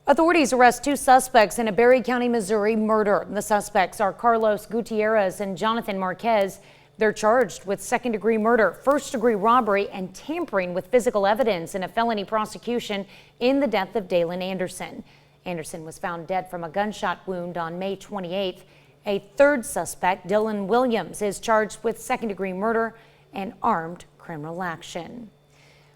Authorities arrest 2 suspects in a Berry County, Missouri murder. The suspects are Carlos Gutierrez and Jonathan Marquez. They're charged with second-degree murder, first-degree robbery, and tampering with physical evidence in a felony prosecution in the death of Dalen Anderson. Anderson was found dead from a gunshot wound on May 28th. A third suspect, Dylan Williams, is charged with second-degree murder and armed criminal action.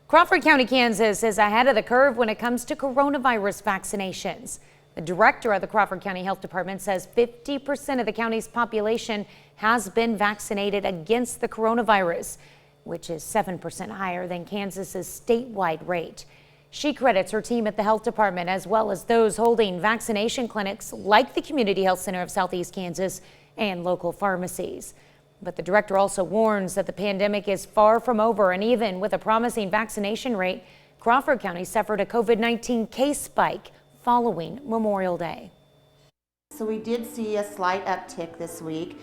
Crawford County, Kansas is ahead of the curve when it comes to coronavirus vaccinations. The director of the Crawford County Health Department says 50% of the county's population has been vaccinated against the coronavirus, which is 7% higher than Kansas's statewide rate. She credits her team at the health department as well as those holding vaccination clinics like the Community Health Center of Southeast Kansas and local pharmacies. But the director also warns that the pandemic is far from over, and even with a promising vaccination rate, Crawford County suffered a COVID-19 case spike following Memorial Day. So we did see a slight uptick this week.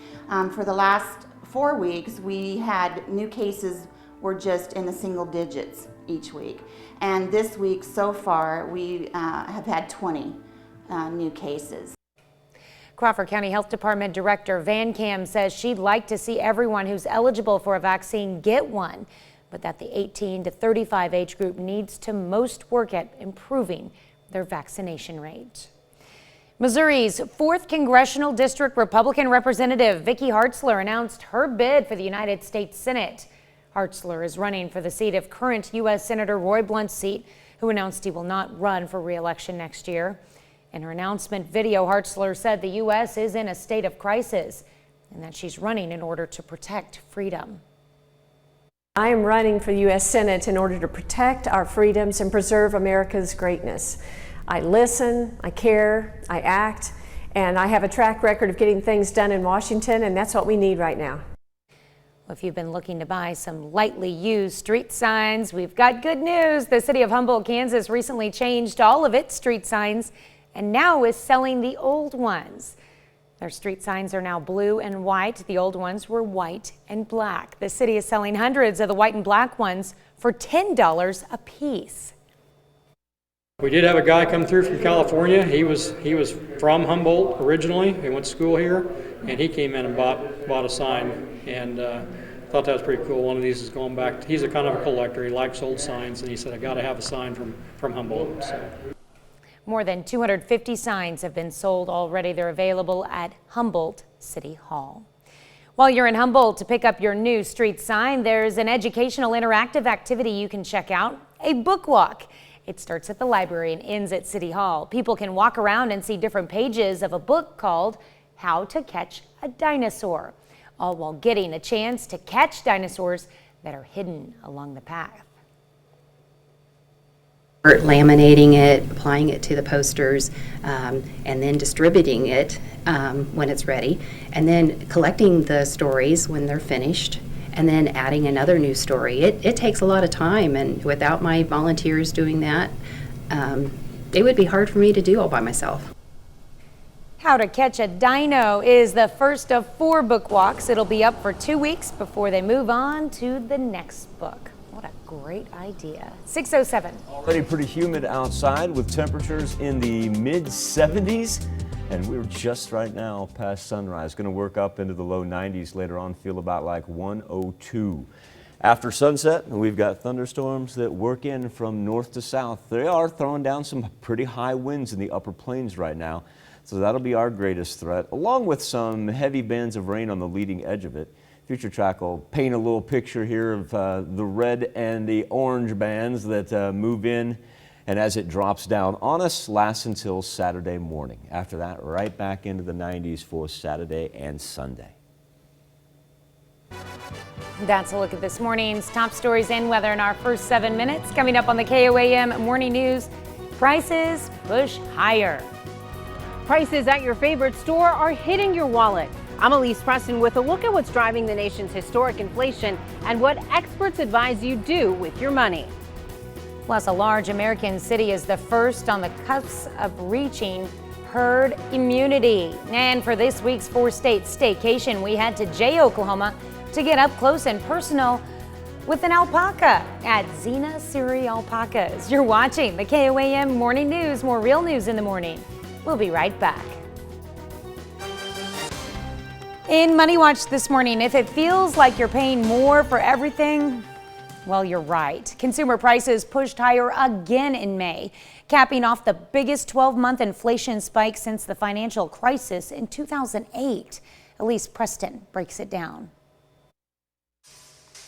For the last 4 weeks, we had new cases we're just in the single digits each week. And this week so far, we have had 20 new cases. Crawford County Health Department Director Van Kam says she'd like to see everyone who's eligible for a vaccine get one, but that the 18 to 35 age group needs to most work at improving their vaccination rate. Missouri's 4th Congressional District Republican Representative Vicky Hartzler announced her bid for the United States Senate. Hartzler is running for the seat of current U.S. Senator Roy Blunt's seat, who announced he will not run for re-election next year. In her announcement video, Hartzler said the U.S. is in a state of crisis and that she's running in order to protect freedom. I am running for the U.S. Senate in order to protect our freedoms and preserve America's greatness. I listen, I care, I act, and I have a track record of getting things done in Washington, and that's what we need right now. Well, if you've been looking to buy some lightly used street signs, we've got good news. The city of Humboldt, Kansas recently changed all of its street signs and now is selling the old ones. Their street signs are now blue and white. The old ones were white and black. The city is selling hundreds of the white and black ones for $10 a piece. We did have a guy come through from California. He was from Humboldt originally. He went to school here, and he came in and bought a sign, and thought that was pretty cool. One of these is going back. He's a kind of a collector. He likes old signs, and he said, "I got to have a sign from Humboldt." So. More than 250 signs have been sold already. They're available at Humboldt City Hall. While you're in Humboldt to pick up your new street sign, there's an educational interactive activity you can check out, a book walk. It starts at the library and ends at City Hall. People can walk around and see different pages of a book called How to Catch a Dinosaur, all while getting a chance to catch dinosaurs that are hidden along the path. Laminating it, applying it to the posters, and then distributing it when it's ready, and then collecting the stories when they're finished, and then adding another new story. It takes a lot of time, and without my volunteers doing that, it would be hard for me to do all by myself. How to Catch a Dino is the first of 4 book walks. It'll be up for 2 weeks before they move on to the next book. What a great idea. 6:07. Already pretty humid outside with temperatures in the mid-70s. And we're just right now past sunrise. Going to work up into the low 90s later on, feel about like 102. After sunset, we've got thunderstorms that work in from north to south. They are throwing down some pretty high winds in the upper plains right now. So that'll be our greatest threat, along with some heavy bands of rain on the leading edge of it. Future Track will paint a little picture here of the red and the orange bands that move in, and as it drops down on us, lasts until Saturday morning. After that, right back into the 90s for Saturday and Sunday. That's a look at this morning's top stories and weather in our first 7 minutes. Coming up on the KOAM Morning News, prices push higher. Prices at your favorite store are hitting your wallet. I'm Elise Preston with a look at what's driving the nation's historic inflation and what experts advise you do with your money. Plus, a large American city is the first on the cusp of reaching herd immunity. And for this week's 4-state staycation, we head to Jay, Oklahoma to get up close and personal with an alpaca at Zena Siri Alpacas. You're watching the KOAM Morning News. More real news in the morning. We'll be right back. In Money Watch this morning, if it feels like you're paying more for everything, well, you're right. Consumer prices pushed higher again in May, capping off the biggest 12-month inflation spike since the financial crisis in 2008. Elise Preston breaks it down.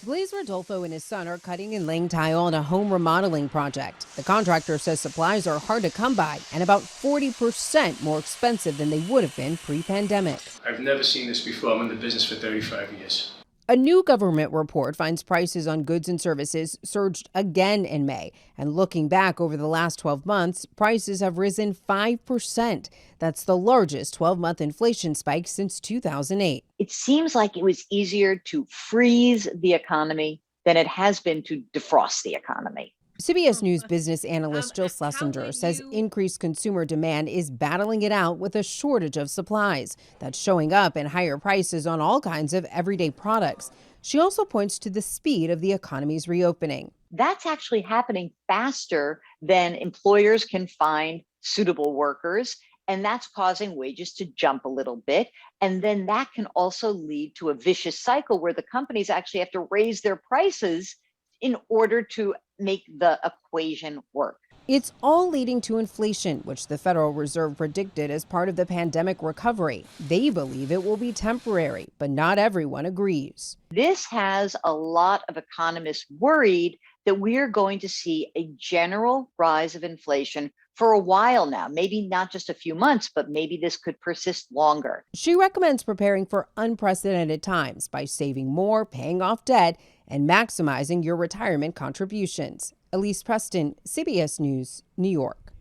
Blaze Rodolfo and his son are cutting and laying tile on a home remodeling project. The contractor says supplies are hard to come by and about 40% more expensive than they would have been pre-pandemic. I've never seen this before. I'm in the business for 35 years. A new government report finds prices on goods and services surged again in May. And looking back over the last 12 months, prices have risen 5%. That's the largest 12-month inflation spike since 2008. It seems like it was easier to freeze the economy than it has been to defrost the economy. CBS News business analyst Jill Schlesinger says increased consumer demand is battling it out with a shortage of supplies. That's showing up in higher prices on all kinds of everyday products. She also points to the speed of the economy's reopening. That's actually happening faster than employers can find suitable workers. And that's causing wages to jump a little bit. And then that can also lead to a vicious cycle where the companies actually have to raise their prices in order to make the equation work. It's all leading to inflation, which the Federal Reserve predicted as part of the pandemic recovery. They believe it will be temporary, but not everyone agrees. This has a lot of economists worried that we are going to see a general rise of inflation for a while now, maybe not just a few months, but maybe this could persist longer. She recommends preparing for unprecedented times by saving more, paying off debt, and maximizing your retirement contributions. Elise Preston, CBS News, New York.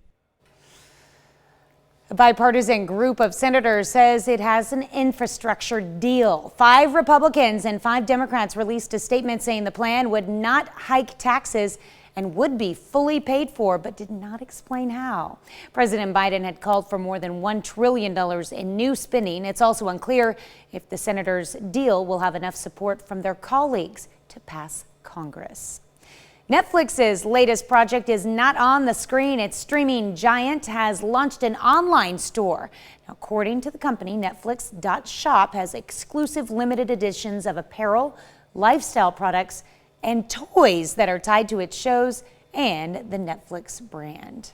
A bipartisan group of senators says it has an infrastructure deal. 5 Republicans and 5 Democrats released a statement saying the plan would not hike taxes and would be fully paid for, but did not explain how. President Biden had called for more than $1 trillion in new spending. It's also unclear if the senators' deal will have enough support from their colleagues to pass Congress. Netflix's latest project is not on the screen. Its streaming giant has launched an online store. Now, according to the company, Netflix.shop has exclusive limited editions of apparel, lifestyle products, and toys that are tied to its shows and the Netflix brand.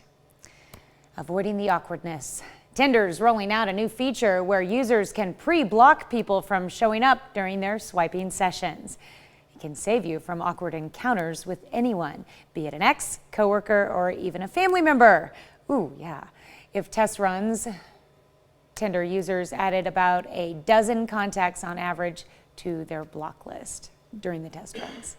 Avoiding the awkwardness. Tinder's rolling out a new feature where users can pre-block people from showing up during their swiping sessions. It can save you from awkward encounters with anyone, be it an ex, coworker, or even a family member. Ooh, yeah. If test runs, Tinder users added about a dozen contacts on average to their block list during the test runs.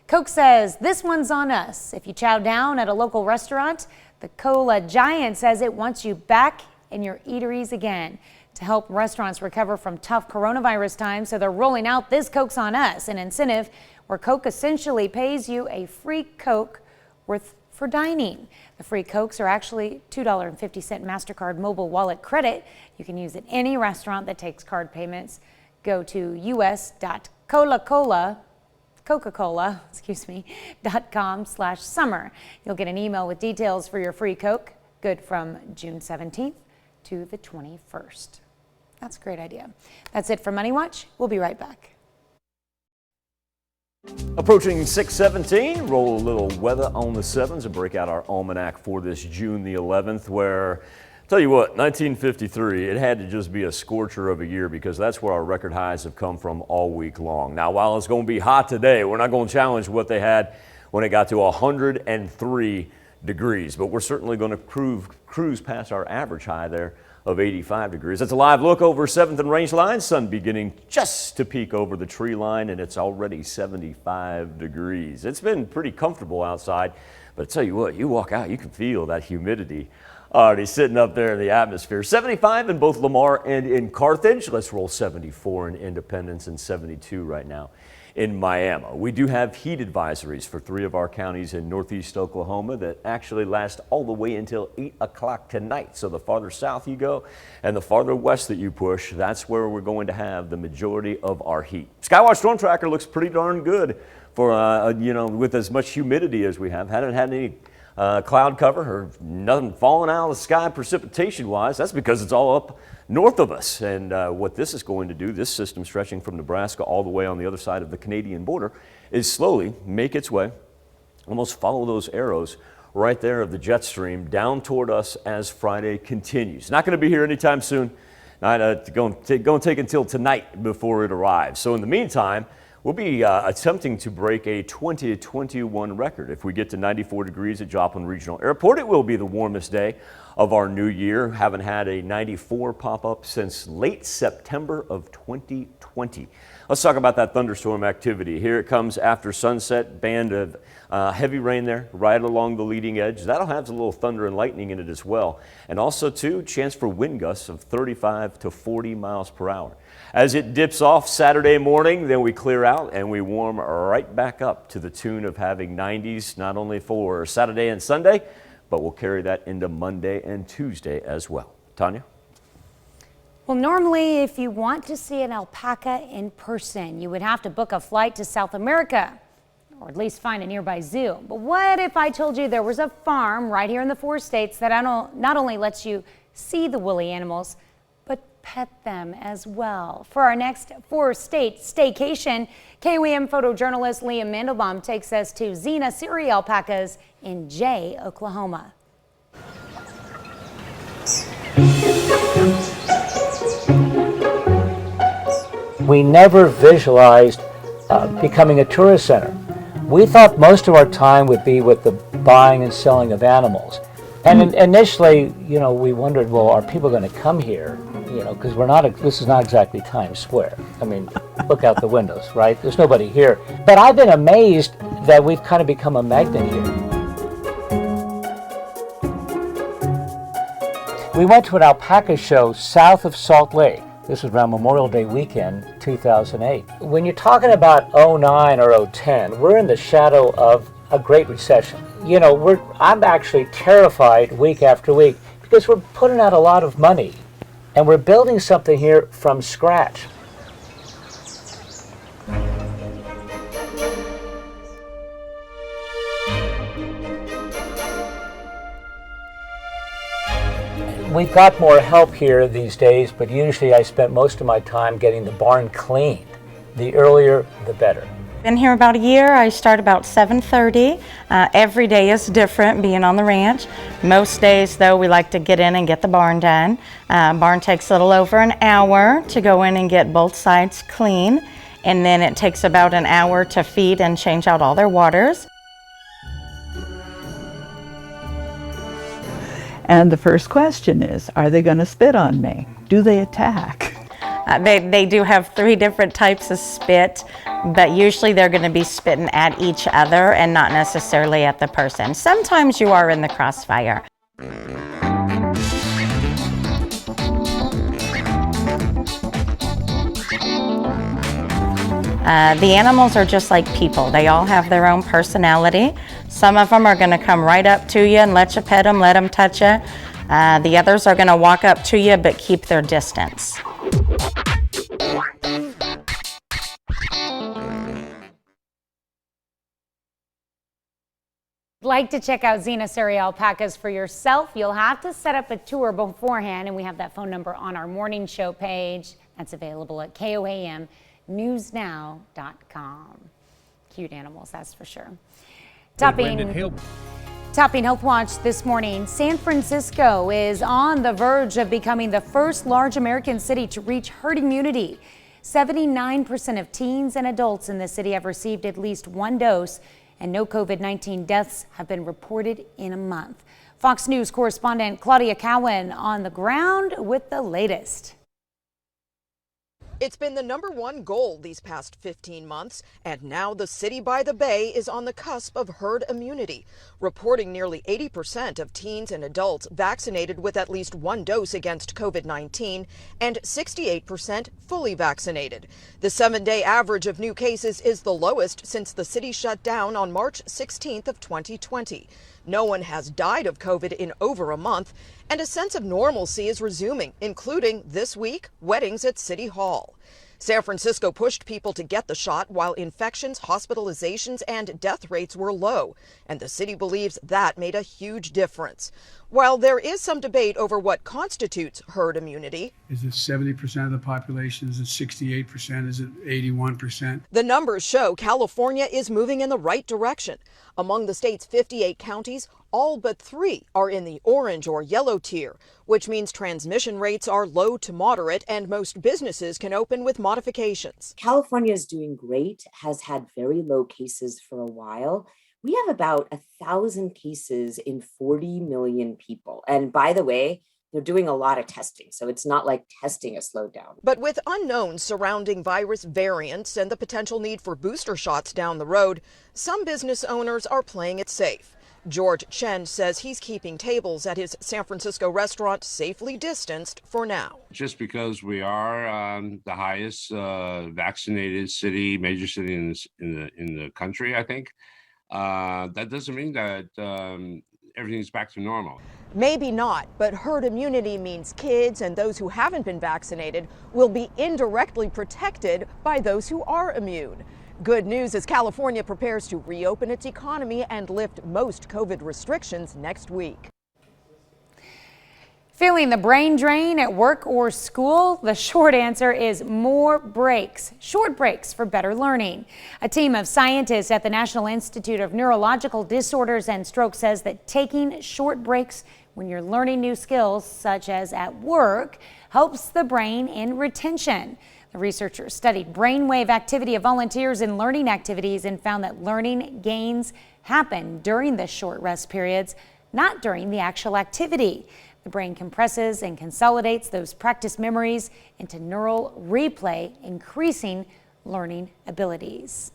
Coke says this one's on us. If you chow down at a local restaurant, the Cola giant says it wants you back in your eateries again. To help restaurants recover from tough coronavirus times, so they're rolling out this Coke's on Us, an incentive where Coke essentially pays you a free Coke worth for dining. The free Cokes are actually $2.50 MasterCard mobile wallet credit. You can use at any restaurant that takes card payments. Go to us.coca-cola.com/summer. You'll get an email with details for your free Coke, good from June 17th to the 21st. That's a great idea. That's it for Money Watch. We'll be right back. Approaching 6:17, roll a little weather on the 7s and break out our almanac for this June the 11th, where, tell you what, 1953, it had to just be a scorcher of a year because that's where our record highs have come from all week long. Now, while it's going to be hot today, we're not going to challenge what they had when it got to 103 degrees, but we're certainly going to cruise past our average high there of 85 degrees. That's a live look over 7th and Range Line. Sun beginning just to peek over the tree line, and it's already 75 degrees. It's been pretty comfortable outside, but I tell you what, you walk out, you can feel that humidity already sitting up there in the atmosphere. 75 in both Lamar and in Carthage. Let's roll 74 in Independence and 72 right now in Miami. We do have heat advisories for 3 of our counties in northeast Oklahoma that actually last all the way until 8 o'clock tonight. So the farther south you go and the farther west that you push, that's where we're going to have the majority of our heat. Skywatch Storm Tracker looks pretty darn good for, with as much humidity as we have. Hadn't had any cloud cover or nothing falling out of the sky precipitation wise. That's because it's all up north of us. And what this is going to do, this system stretching from Nebraska all the way on the other side of the Canadian border, is slowly make its way, almost follow those arrows right there of the jet stream down toward us as Friday continues. Not going to be here anytime soon. Going to take until tonight before it arrives. So in the meantime, we'll be attempting to break a 2021 record. If we get to 94 degrees at Joplin Regional Airport, it will be the warmest day of our new year. Haven't had a 94 pop up since late September of 2020. Let's talk about that thunderstorm activity. Here it comes after sunset. Band of heavy rain there right along the leading edge. That'll have a little thunder and lightning in it as well. And also too, chance for wind gusts of 35 to 40 miles per hour. As it dips off Saturday morning, then we clear out and we warm right back up to the tune of having 90s not only for Saturday and Sunday, but we'll carry that into Monday and Tuesday as well. Tanya? Well, normally, if you want to see an alpaca in person, you would have to book a flight to South America, or at least find a nearby zoo. But what if I told you there was a farm right here in the 4 states that not only lets you see the woolly animals, but pet them as well? For our next 4-state staycation, KOAM photojournalist Liam Mandelbaum takes us to Xena Siri alpacas in Jay, Oklahoma. We never visualized becoming a tourist center. We thought most of our time would be with the buying and selling of animals. And initially, we wondered, well, are people going to come here? Because this is not exactly Times Square. I mean, look out the windows, right? There's nobody here. But I've been amazed that we've kind of become a magnet here. We went to an alpaca show south of Salt Lake. This was around Memorial Day weekend, 2008. When you're talking about 09 or 010, we're in the shadow of a Great Recession. I'm actually terrified week after week because we're putting out a lot of money and we're building something here from scratch. We've got more help here these days, but usually I spent most of my time getting the barn cleaned. The earlier, the better. Been here about a year. I start about 7:30. Every day is different being on the ranch. Most days though we like to get in and get the barn done. Barn takes a little over an hour to go in and get both sides clean, and then it takes about an hour to feed and change out all their waters. And the first question is, are they going to spit on me? Do they attack? They do have 3 different types of spit, but usually they're going to be spitting at each other and not necessarily at the person. Sometimes you are in the crossfire. The animals are just like people. They all have their own personality. Some of them are going to come right up to you and let you pet them, let them touch you. The others are going to walk up to you but keep their distance. Like to check out Xena Siri alpacas for yourself, you'll have to set up a tour beforehand, and we have that phone number on our morning show page. That's available at KOAMnewsnow.com. Cute animals, that's for sure. Topping Health Watch this morning, San Francisco is on the verge of becoming the first large American city to reach herd immunity. 79% of teens and adults in the city have received at least 1 dose, and no COVID-19 deaths have been reported in a month. Fox News correspondent Claudia Cowan on the ground with the latest. It's been the #1 goal these past 15 months, and now the city by the bay is on the cusp of herd immunity, reporting nearly 80% of teens and adults vaccinated with at least 1 dose against COVID-19 and 68% fully vaccinated. The 7-day average of new cases is the lowest since the city shut down on March 16th of 2020. No one has died of COVID in over a month, and a sense of normalcy is resuming, including this week, weddings at City Hall. San Francisco pushed people to get the shot while infections, hospitalizations, and death rates were low, and the city believes that made a huge difference. While there is some debate over what constitutes herd immunity, is it 70% of the population? Is it 68%? Is it 81%? The numbers show California is moving in the right direction. Among the state's 58 counties, all but 3 are in the orange or yellow tier, which means transmission rates are low to moderate and most businesses can open with modifications. California is doing great, has had very low cases for a while. We have about 1,000 cases in 40 million people. And by the way, they're doing a lot of testing, so it's not like testing has slowed down. But with unknowns surrounding virus variants and the potential need for booster shots down the road, some business owners are playing it safe. George Chen says he's keeping tables at his San Francisco restaurant safely distanced for now. Just because we are the highest vaccinated city, major city in the country, I think, that doesn't mean that everything's back to normal. Maybe not, but herd immunity means kids and those who haven't been vaccinated will be indirectly protected by those who are immune. Good news as California prepares to reopen its economy and lift most COVID restrictions next week. Feeling the brain drain at work or school? The short answer is more breaks. Short breaks for better learning. A team of scientists at the National Institute of Neurological Disorders and Stroke says that taking short breaks when you're learning new skills, such as at work, helps the brain in retention. The researchers studied brainwave activity of volunteers in learning activities and found that learning gains happen during the short rest periods, not during the actual activity. The brain compresses and consolidates those practice memories into neural replay, increasing learning abilities.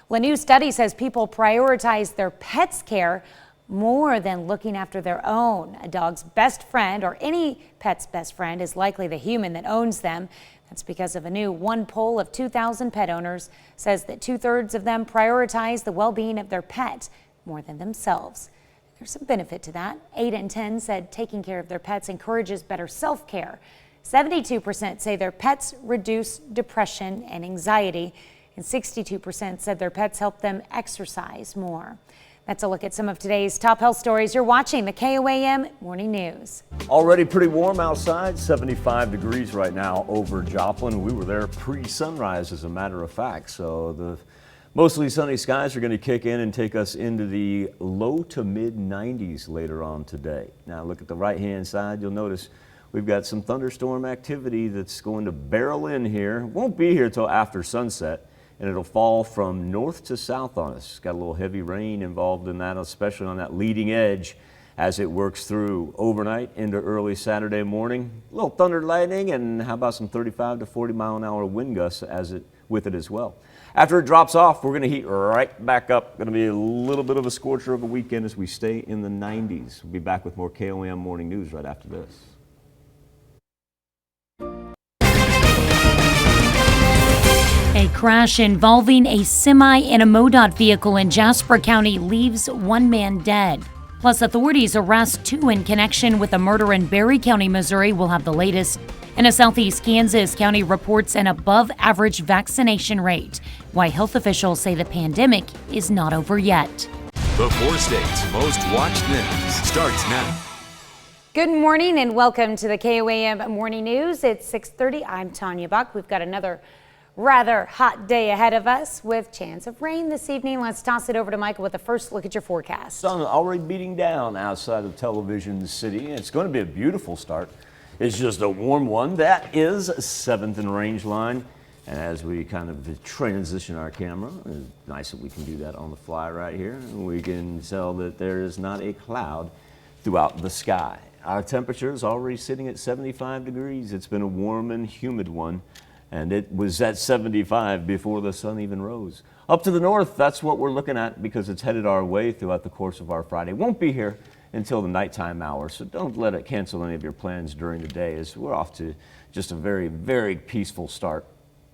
Well, a new study says people prioritize their pet's care more than looking after their own. A dog's best friend, or any pet's best friend, is likely the human that owns them. That's because of a new one poll of 2,000 pet owners says that 2/3 of them prioritize the well-being of their pet more than themselves. There's some benefit to that. 8 in 10 said taking care of their pets encourages better self-care. 72% say their pets reduce depression and anxiety, and 62% said their pets help them exercise more. That's a look at some of today's top health stories. You're watching the KOAM Morning News. Already pretty warm outside, 75 degrees right now over Joplin. We were there pre-sunrise, as a matter of fact, so the mostly sunny skies are going to kick in and take us into the low to mid 90s later on today. Now look at the right-hand side. You'll notice we've got some thunderstorm activity that's going to barrel in here. Won't be here till after sunset, and it'll fall from north to south on us. Got a little heavy rain involved in that, especially on that leading edge as it works through overnight into early Saturday morning. A little thunder, lightning, and how about some 35 to 40 mile an hour wind gusts with it as well. After it drops off, we're going to heat right back up. Going to be a little bit of a scorcher of a weekend as we stay in the 90s. We'll be back with more KOAM Morning News right after this. A crash involving a semi and a MoDOT vehicle in Jasper County leaves one man dead. Plus, authorities arrest 2 in connection with a murder in Berry County, Missouri. We'll have the latest. And a Southeast Kansas County reports an above-average vaccination rate. Why health officials say the pandemic is not over yet. The 4 states' most watched news starts now. Good morning and welcome to the KOAM Morning News. It's 6:30. I'm Tanya Buck. We've got another rather hot day ahead of us with chance of rain this evening. Let's toss it over to Michael with a first look at your forecast. Sun already beating down outside of Television City. It's going to be a beautiful start. It's just a warm one. That is 7th and range line. And as we kind of transition our camera, it's nice that we can do that on the fly right here. We can tell that there is not a cloud throughout the sky. Our temperature is already sitting at 75 degrees. It's been a warm and humid one. And it was at 75 before the sun even rose. Up to the north, that's what we're looking at because it's headed our way throughout the course of our Friday. Won't be here until the nighttime hours, so don't let it cancel any of your plans during the day as we're off to just a very, very peaceful start.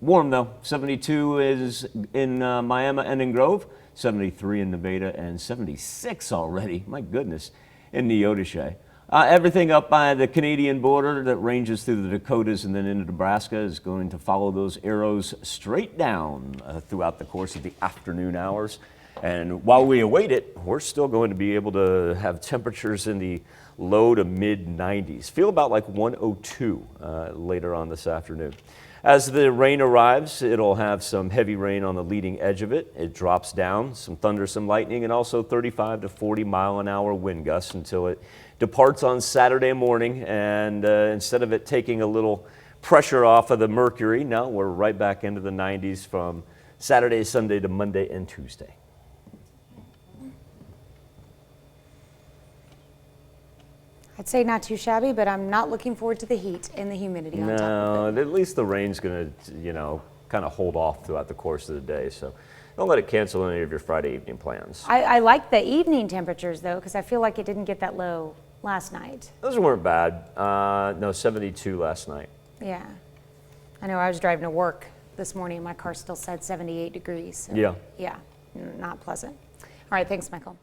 Warm though, 72 is in Miami and in Grove, 73 in Nevada, and 76 already, my goodness, in Neodesha. Everything up by the Canadian border that ranges through the Dakotas and then into Nebraska is going to follow those arrows straight down throughout the course of the afternoon hours. And while we await it, we're still going to be able to have temperatures in the low to mid 90s. Feel about like 102 later on this afternoon. As the rain arrives, it'll have some heavy rain on the leading edge of it. It drops down, some thunder, some lightning, and also 35 to 40 mile an hour wind gusts until it departs on Saturday morning. And instead of it taking a little pressure off of the mercury, now we're right back into the 90s from Saturday, Sunday to Monday and Tuesday. I'd say not too shabby, but I'm not looking forward to the heat and the humidity on top of it. No, at least the rain's going to, kind of hold off throughout the course of the day. So don't let it cancel any of your Friday evening plans. I like the evening temperatures, though, because I feel like it didn't get that low last night. Those weren't bad. No, 72 last night. Yeah. I know I was driving to work this morning. My car still said 78 degrees. So, yeah. Yeah, not pleasant. All right, thanks, Michael.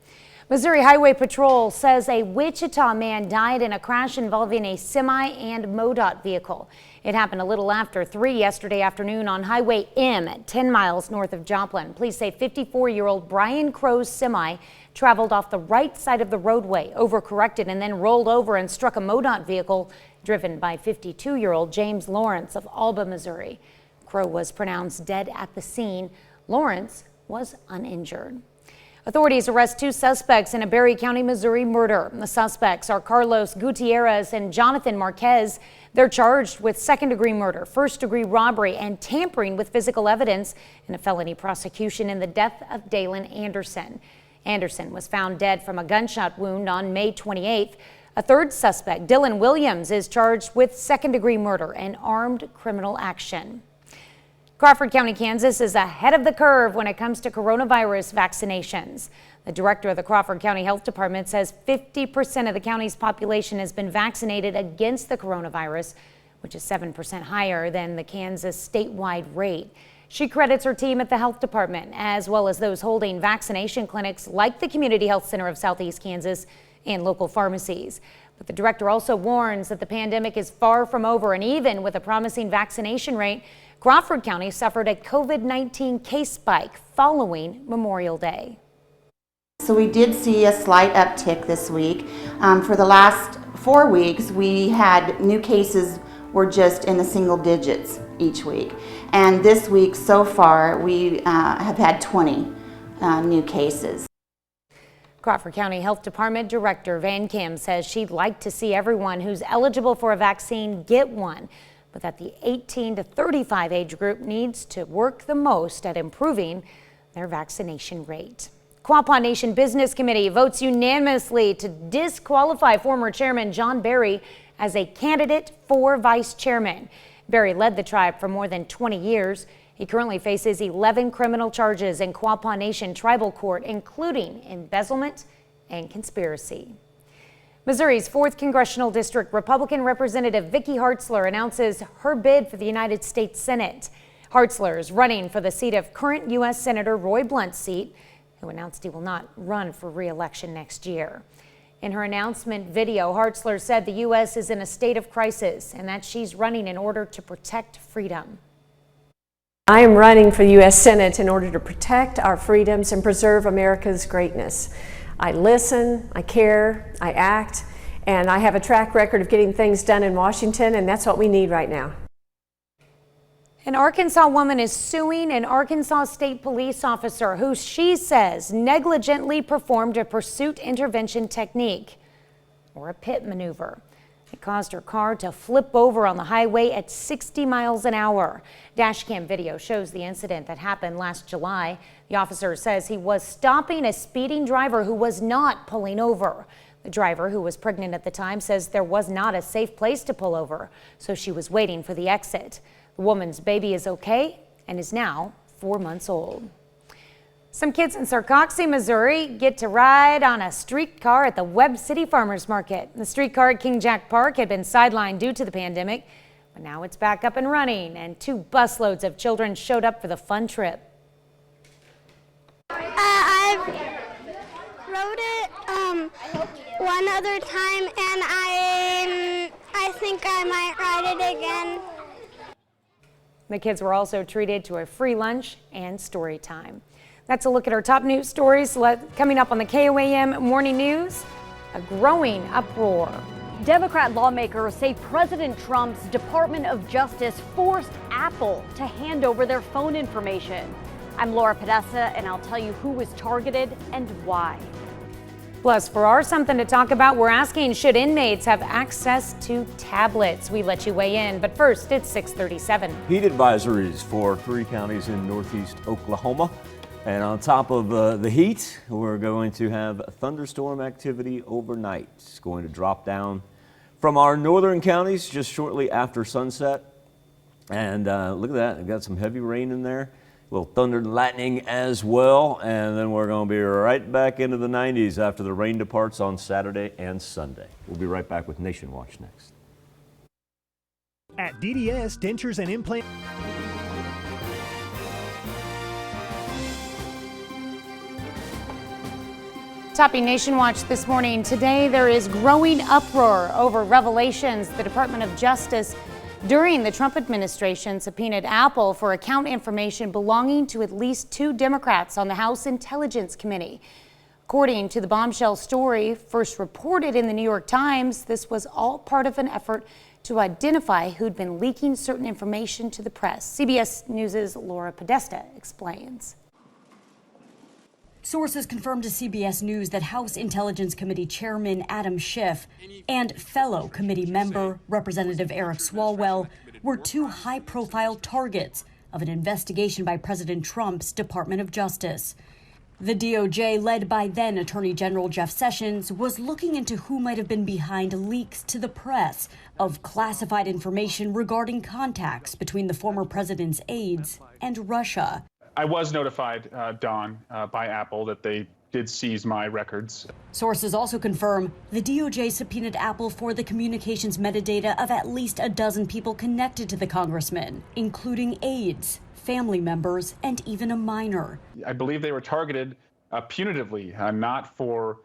Missouri Highway Patrol says a Wichita man died in a crash involving a semi and MoDOT vehicle. It happened a little after 3 yesterday afternoon on Highway M, 10 miles north of Joplin. Police say 54-year-old Brian Crow's semi traveled off the right side of the roadway, overcorrected, and then rolled over and struck a MoDOT vehicle driven by 52-year-old James Lawrence of Alba, Missouri. Crow was pronounced dead at the scene. Lawrence was uninjured. Authorities arrest 2 suspects in a Berry County, Missouri murder. The suspects are Carlos Gutierrez and Jonathan Marquez. They're charged with second-degree murder, first-degree robbery, and tampering with physical evidence in a felony prosecution in the death of Dalen Anderson. Anderson was found dead from a gunshot wound on May 28th. A third suspect, Dylan Williams, is charged with second-degree murder and armed criminal action. Crawford County, Kansas is ahead of the curve when it comes to coronavirus vaccinations. The director of the Crawford County Health Department says 50% of the county's population has been vaccinated against the coronavirus, which is 7% higher than the Kansas statewide rate. She credits her team at the health department, as well as those holding vaccination clinics like the Community Health Center of Southeast Kansas and local pharmacies. But the director also warns that the pandemic is far from over, and even with a promising vaccination rate, Crawford County suffered a COVID-19 case spike following Memorial Day. So we did see a slight uptick this week. For the last 4 weeks, we had new cases were just in the single digits each week. And this week so far, we have had 20 new cases. Crawford County Health Department Director Van Kim says she'd like to see everyone who's eligible for a vaccine get one, but that the 18 to 35 age group needs to work the most at improving their vaccination rate. Quapaw Nation Business Committee votes unanimously to disqualify former chairman John Berry as a candidate for vice chairman. Berry led the tribe for more than 20 years. He currently faces 11 criminal charges in Quapaw Nation Tribal Court, including embezzlement and conspiracy. Missouri's 4th Congressional District Republican Representative Vicki Hartzler announces her bid for the United States Senate. Hartzler is running for the seat of current U.S. Senator Roy Blunt's seat, who announced he will not run for re-election next year. In her announcement video, Hartzler said the U.S. is in a state of crisis and that she's running in order to protect freedom. I am running for the U.S. Senate in order to protect our freedoms and preserve America's greatness. I listen, I care, I act, and I have a track record of getting things done in Washington, and that's what we need right now. An Arkansas woman is suing an Arkansas State police officer who she says negligently performed a pursuit intervention technique, or a pit maneuver. It caused her car to flip over on the highway at 60 miles an hour. Dashcam video shows the incident that happened last July. The officer says he was stopping a speeding driver who was not pulling over. The driver, who was pregnant at the time, says there was not a safe place to pull over, so she was waiting for the exit. The woman's baby is okay and is now 4 months old. Some kids in Sarcoxie, Missouri get to ride on a streetcar at the Webb City Farmers Market. The streetcar at King Jack Park had been sidelined due to the pandemic, but now it's back up and running, and 2 busloads of children showed up for the fun trip. I rode it one other time, and I think I might ride it again. The kids were also treated to a free lunch and story time. That's a look at our top news stories. Coming up on the KOAM Morning News, a growing uproar. Democrat lawmakers say President Trump's Department of Justice forced Apple to hand over their phone information. I'm Laura Podesta, and I'll tell you who was targeted and why. Plus, for our Something to Talk About, we're asking, should inmates have access to tablets? We let you weigh in, but first, it's 6:37. Heat advisories for 3 counties in northeast Oklahoma. And on top of the heat, we're going to have thunderstorm activity overnight. It's going to drop down from our northern counties just shortly after sunset. And look at that, we've got some heavy rain in there, a little thunder and lightning as well. And then we're going to be right back into the 90s after the rain departs on Saturday and Sunday. We'll be right back with Nation Watch next. At DDS Dentures and Implant. Topping Nation Watch this morning. Today there is growing uproar over revelations the Department of Justice during the Trump administration subpoenaed Apple for account information belonging to at least 2 Democrats on the House Intelligence Committee. According to the bombshell story first reported in the New York Times, this was all part of an effort to identify who'd been leaking certain information to the press. CBS News' Laura Podesta explains. Sources confirmed to CBS News that House Intelligence Committee Chairman Adam Schiff and fellow committee member Representative Eric Swalwell were 2 high-profile targets of an investigation by President Trump's Department of Justice. The DOJ, led by then Attorney General Jeff Sessions, was looking into who might have been behind leaks to the press of classified information regarding contacts between the former president's aides and Russia. I was notified, Dawn, by Apple that they did seize my records. Sources also confirm the DOJ subpoenaed Apple for the communications metadata of at least a dozen people connected to the congressman, including aides, family members, and even a minor. I believe they were targeted punitively, not for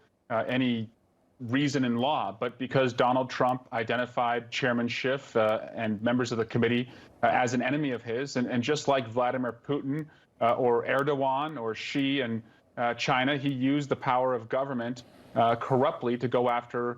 any reason in law, but because Donald Trump identified Chairman Schiff and members of the committee as an enemy of his. And just like Vladimir Putin, or Erdogan or Xi and China, he used the power of government corruptly to go after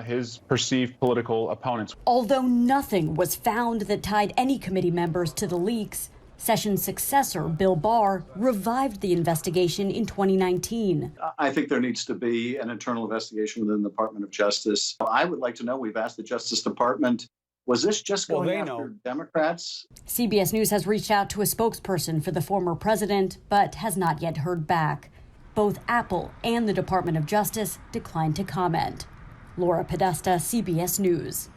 his perceived political opponents. Although nothing was found that tied any committee members to the leaks, Sessions' successor, Bill Barr, revived the investigation in 2019. I think there needs to be an internal investigation within the Department of Justice. I would like to know, we've asked the Justice Department, was this just going after Democrats? CBS News has reached out to a spokesperson for the former president, but has not yet heard back. Both Apple and the Department of Justice declined to comment. Laura Podesta, CBS News.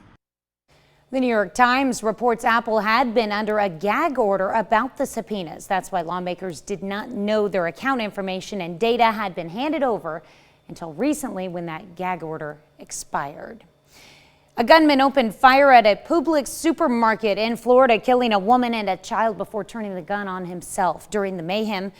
The New York Times reports Apple had been under a gag order about the subpoenas. That's why lawmakers did not know their account information and data had been handed over until recently when that gag order expired. A gunman opened fire at a Publix supermarket in Florida, killing a woman and a child before turning the gun on himself. During the mayhem,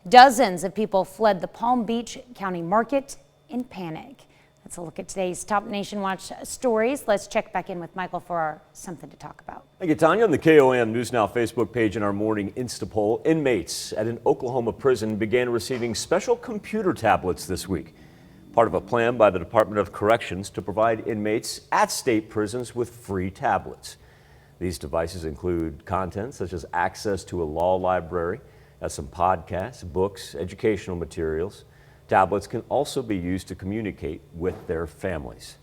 dozens of people fled the Palm Beach County Market in panic. That's a look at today's top Nation Watch stories. Let's check back in with Michael for our Something to Talk About. Thank you, Tanya. On the KOAM News Now Facebook page in our morning Insta poll, inmates at an Oklahoma prison began receiving special computer tablets this week. Part of a plan by the Department of Corrections to provide inmates at state prisons with free tablets. These devices include content such as access to a law library, some podcasts, books, educational materials. Tablets can also be used to communicate with their families.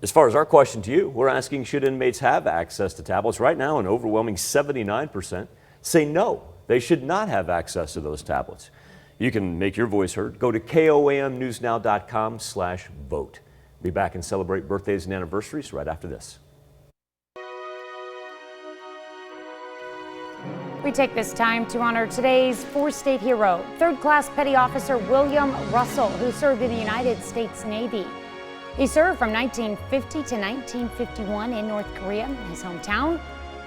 As far as our question to you, we're asking, should inmates have access to tablets? Right now, an overwhelming 79% say no, they should not have access to those tablets. You can make your voice heard. Go to KOAMnewsnow.com/vote. Be back and celebrate birthdays and anniversaries right after this. We take this time to honor today's four-state hero, third-class Petty Officer William Russell, who served in the United States Navy. He served from 1950 to 1951 in North Korea, his hometown,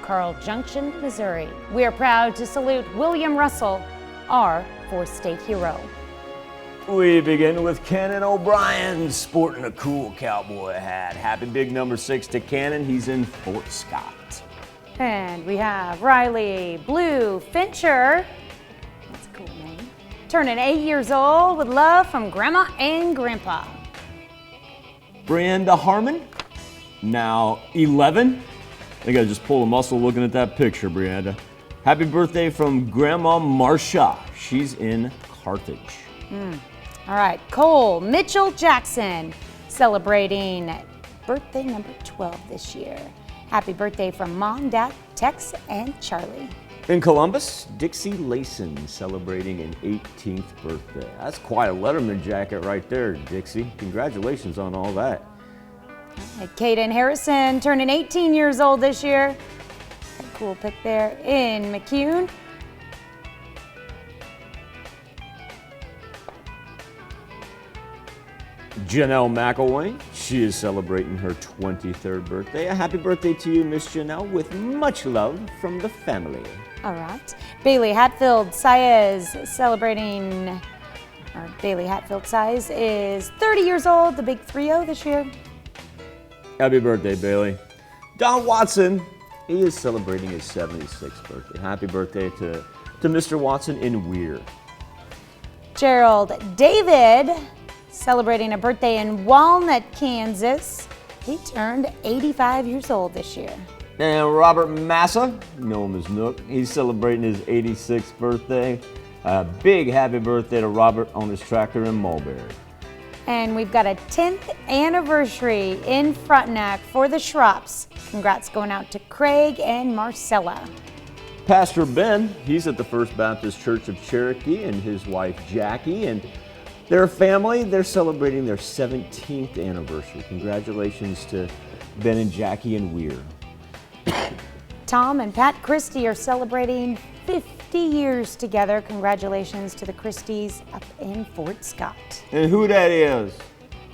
Carl Junction, Missouri. We are proud to salute William Russell, our fourth-state hero. We begin with Cannon O'Brien sporting a cool cowboy hat. Happy big number 6 to Cannon. He's in Fort Scott. And we have Riley Blue Fincher. That's a cool name. Turning 8 years old with love from Grandma and Grandpa. Brianda Harmon, now 11. I think I just pulled a muscle looking at that picture, Brianda. Happy birthday from Grandma Marcia. She's in Carthage. All right, Cole Mitchell Jackson celebrating birthday number 12 this year. Happy birthday from Mom, Dad, Tex, and Charlie. In Columbus, Dixie Layson celebrating an 18th birthday. That's quite a Letterman jacket right there, Dixie. Congratulations on all that. Caden Harrison turning 18 years old this year. Cool pick there. In McCune, Janelle McElwain, she is celebrating her 23rd birthday. A happy birthday to you, Miss Janelle, with much love from the family. all right. Bailey Hatfield Saez celebrating, Bailey Hatfield Saez is 30 years old, the big 3-0 this year. Happy birthday, Bailey. Don Watson, he is celebrating his 76th birthday. Happy birthday to Mr. Watson in Weir. Gerald David celebrating a birthday in Walnut, Kansas. He turned 85 years old this year. And Robert Massa, know him as Nook, he's celebrating his 86th birthday. A big happy birthday to Robert on his tractor in Mulberry. And we've got a 10th anniversary in Frontenac for the Schrops. Congrats going out to Craig and Marcella. Pastor Ben, he's at the First Baptist Church of Cherokee, and his wife Jackie and their family, they're celebrating their 17th anniversary. Congratulations to Ben and Jackie in Weir. Tom and Pat Christie are celebrating 50 years together. Congratulations to the Christies up in Fort Scott. And who that is?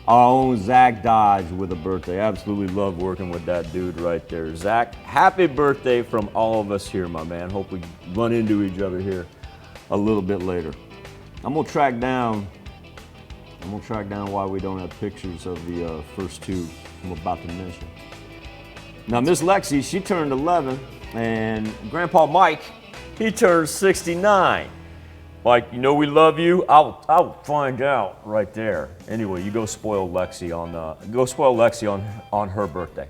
Our own Zach Dodge with a birthday. Absolutely love working with that dude right there. Zach, happy birthday from all of us here, my man. Hope we run into each other here a little bit later. I'm gonna track down why we don't have pictures of the first two I'm about to mention. Now, Miss Lexi, she turned 11, and Grandpa Mike, he turned 69. Mike, you know we love you. I'll find out right there. Anyway, you go spoil Lexi on her birthday.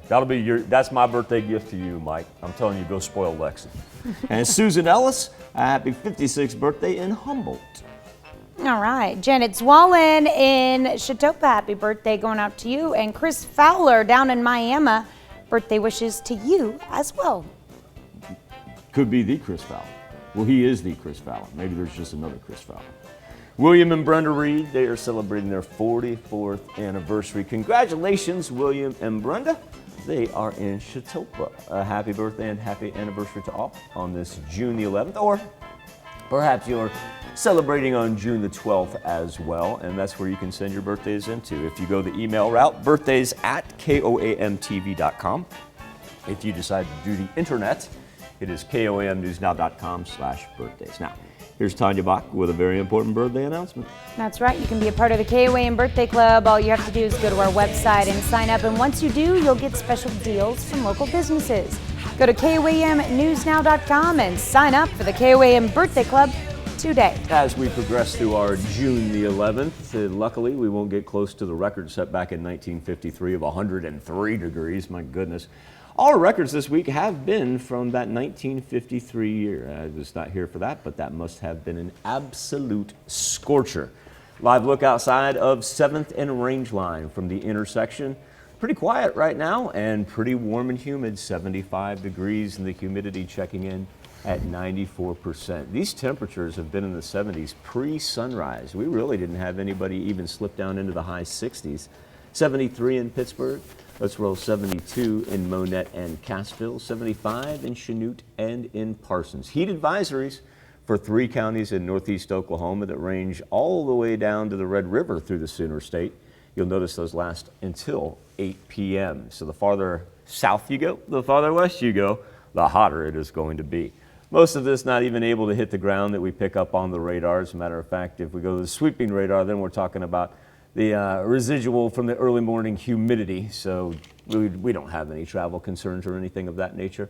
That's my birthday gift to you, Mike. I'm telling you, go spoil Lexi. And Susan Ellis, a happy 56th birthday in Humboldt. All right, Janet Zwallen in Chautauqua, happy birthday going out to you. And Chris Fowler down in Miami, birthday wishes to you as well. Could be the Chris Fowler. Well, he is the Chris Fowler. Maybe there's just another Chris Fowler. William and Brenda Reed, they are celebrating their 44th anniversary. Congratulations, William and Brenda. They are in Chautauqua. A happy birthday and happy anniversary to all on this June the 11th, or perhaps you're celebrating on June the 12th as well, and that's where you can send your birthdays into. If you go the email route, birthdays@koamtv.com. If you decide to do the internet, it is koamnewsnow.com/birthdays. Now, here's Tanya Bach with a very important birthday announcement. That's right, you can be a part of the KOAM Birthday Club. All you have to do is go to our website and sign up, and once you do, you'll get special deals from local businesses. Go to koamnewsnow.com and sign up for the KOAM Birthday Club today. As we progress through our June the 11th, luckily we won't get close to the record set back in 1953 of 103 degrees. My goodness. All our records this week have been from that 1953 year. I was not here for that, but that must have been an absolute scorcher. Live look outside of 7th and Rangeline from the intersection. Pretty quiet right now and pretty warm and humid, 75 degrees, and the humidity checking in at 94%. These temperatures have been in the 70s pre-sunrise. We really didn't have anybody even slip down into the high 60s. 73 in Pittsburgh. Let's roll 72 in Monette and Cassville, 75 in Chanute and in Parsons. Heat advisories for 3 counties in northeast Oklahoma that range all the way down to the Red River through the Sooner State. You'll notice those last until 8 p.m. So the farther south you go, the farther west you go, the hotter it is going to be. Most of this not even able to hit the ground that we pick up on the radar. As a matter of fact, if we go to the sweeping radar, then we're talking about the residual from the early morning humidity. So we don't have any travel concerns or anything of that nature.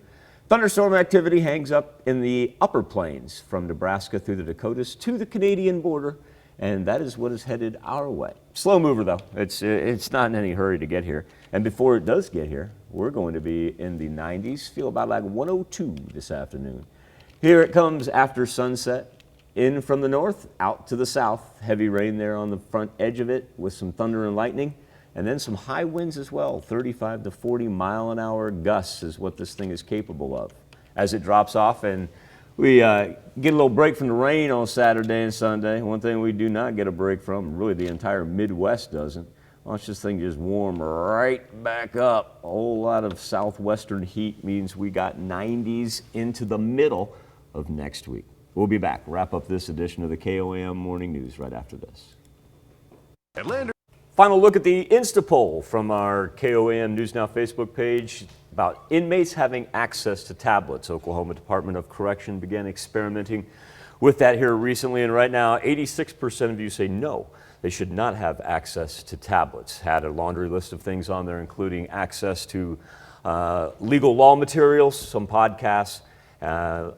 Thunderstorm activity hangs up in the upper plains from Nebraska through the Dakotas to the Canadian border, and that is what is headed our way. Slow mover though. It's not in any hurry to get here. And before it does get here, we're going to be in the 90s, feel about like 102 this afternoon. Here it comes after sunset. In from the north, out to the south. Heavy rain there on the front edge of it with some thunder and lightning. And then some high winds as well. 35 to 40 mile an hour gusts is what this thing is capable of. As it drops off, and We get a little break from the rain on Saturday and Sunday. One thing we do not get a break from, really the entire Midwest doesn't. Watch this thing just warm right back up. A whole lot of southwestern heat means we got 90s into the middle of next week. We'll be back. Wrap up this edition of the KOAM Morning News right after this. Atlanta. Final look at the Insta poll from our KOAM News Now Facebook page about inmates having access to tablets. Oklahoma Department of Correction began experimenting with that here recently, and right now 86% of you say no, they should not have access to tablets. Had a laundry list of things on there, including access to legal law materials, some podcasts,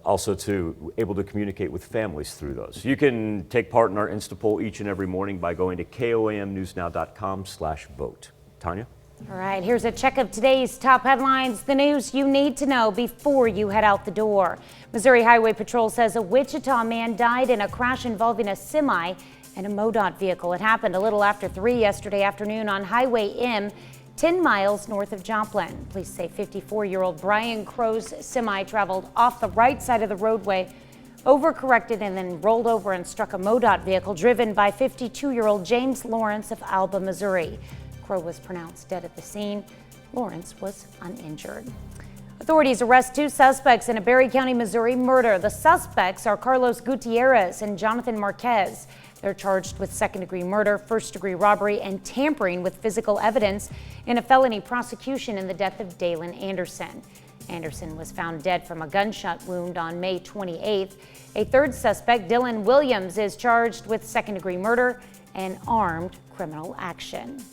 also to able to communicate with families through those. You can take part in our Insta poll each and every morning by going to koamnewsnow.com/vote. Tanya? All right, here's a check of today's top headlines, the news you need to know before you head out the door. Missouri Highway Patrol says a Wichita man died in a crash involving a semi and a MoDOT vehicle. It happened a little after 3 yesterday afternoon on Highway M, 10 miles north of Joplin. Police say 54-year-old Brian Crow's semi traveled off the right side of the roadway, overcorrected, and then rolled over and struck a MoDOT vehicle driven by 52-year-old James Lawrence of Alba, Missouri. Crow was pronounced dead at the scene. Lawrence was uninjured. Authorities arrest 2 suspects in a Berry County, Missouri murder. The suspects are Carlos Gutierrez and Jonathan Marquez. They're charged with second-degree murder, first-degree robbery, and tampering with physical evidence in a felony prosecution in the death of Dalen Anderson. Anderson was found dead from a gunshot wound on May 28th. A third suspect, Dylan Williams, is charged with second-degree murder and armed criminal action.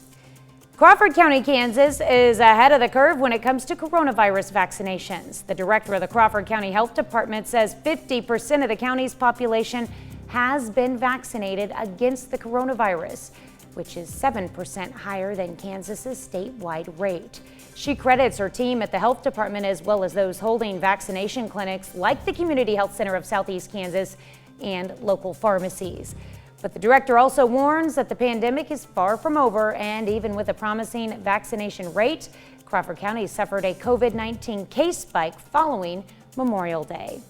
Crawford County, Kansas is ahead of the curve when it comes to coronavirus vaccinations. The director of the Crawford County Health Department says 50% of the county's population has been vaccinated against the coronavirus, which is 7% higher than Kansas's statewide rate. She credits her team at the health department as well as those holding vaccination clinics like the Community Health Center of Southeast Kansas and local pharmacies. But the director also warns that the pandemic is far from over, and even with a promising vaccination rate, Crawford County suffered a COVID-19 case spike following Memorial Day.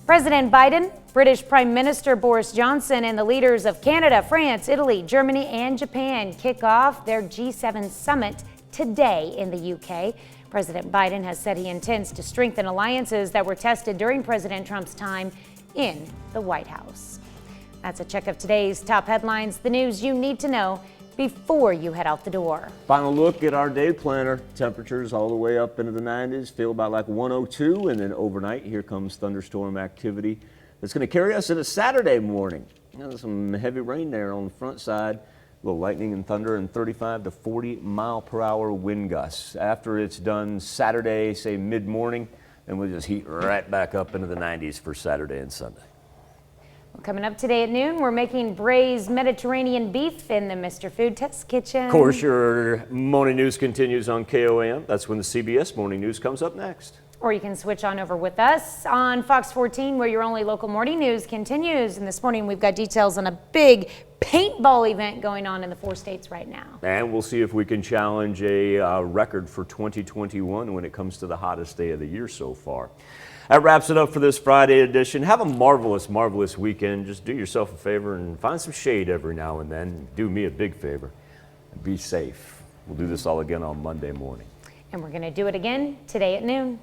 President Biden, British Prime Minister Boris Johnson, and the leaders of Canada, France, Italy, Germany, and Japan kick off their G7 summit today in the UK. President Biden has said he intends to strengthen alliances that were tested during President Trump's time in the White House. That's a check of today's top headlines, the news you need to know before you head out the door. Final look at our day planner. Temperatures all the way up into the 90s, feel about like 102, and then overnight here comes thunderstorm activity that's going to carry us into Saturday morning. Some heavy rain there on the front side, a little lightning and thunder, and 35 to 40 mile per hour wind gusts. After it's done Saturday, say mid-morning, then we'll just heat right back up into the 90s for Saturday and Sunday. Coming up today at noon, we're making braised Mediterranean beef in the Mr. Food Test Kitchen. Of course, your morning news continues on KOAM. That's when the CBS Morning News comes up next. Or you can switch on over with us on Fox 14, where your only local morning news continues. And this morning, we've got details on a big paintball event going on in the 4 states right now. And we'll see if we can challenge a record for 2021 when it comes to the hottest day of the year so far. That wraps it up for this Friday edition. Have a marvelous, marvelous weekend. Just do yourself a favor and find some shade every now and then. Do me a big favor. Be safe. We'll do this all again on Monday morning. And we're going to do it again today at noon.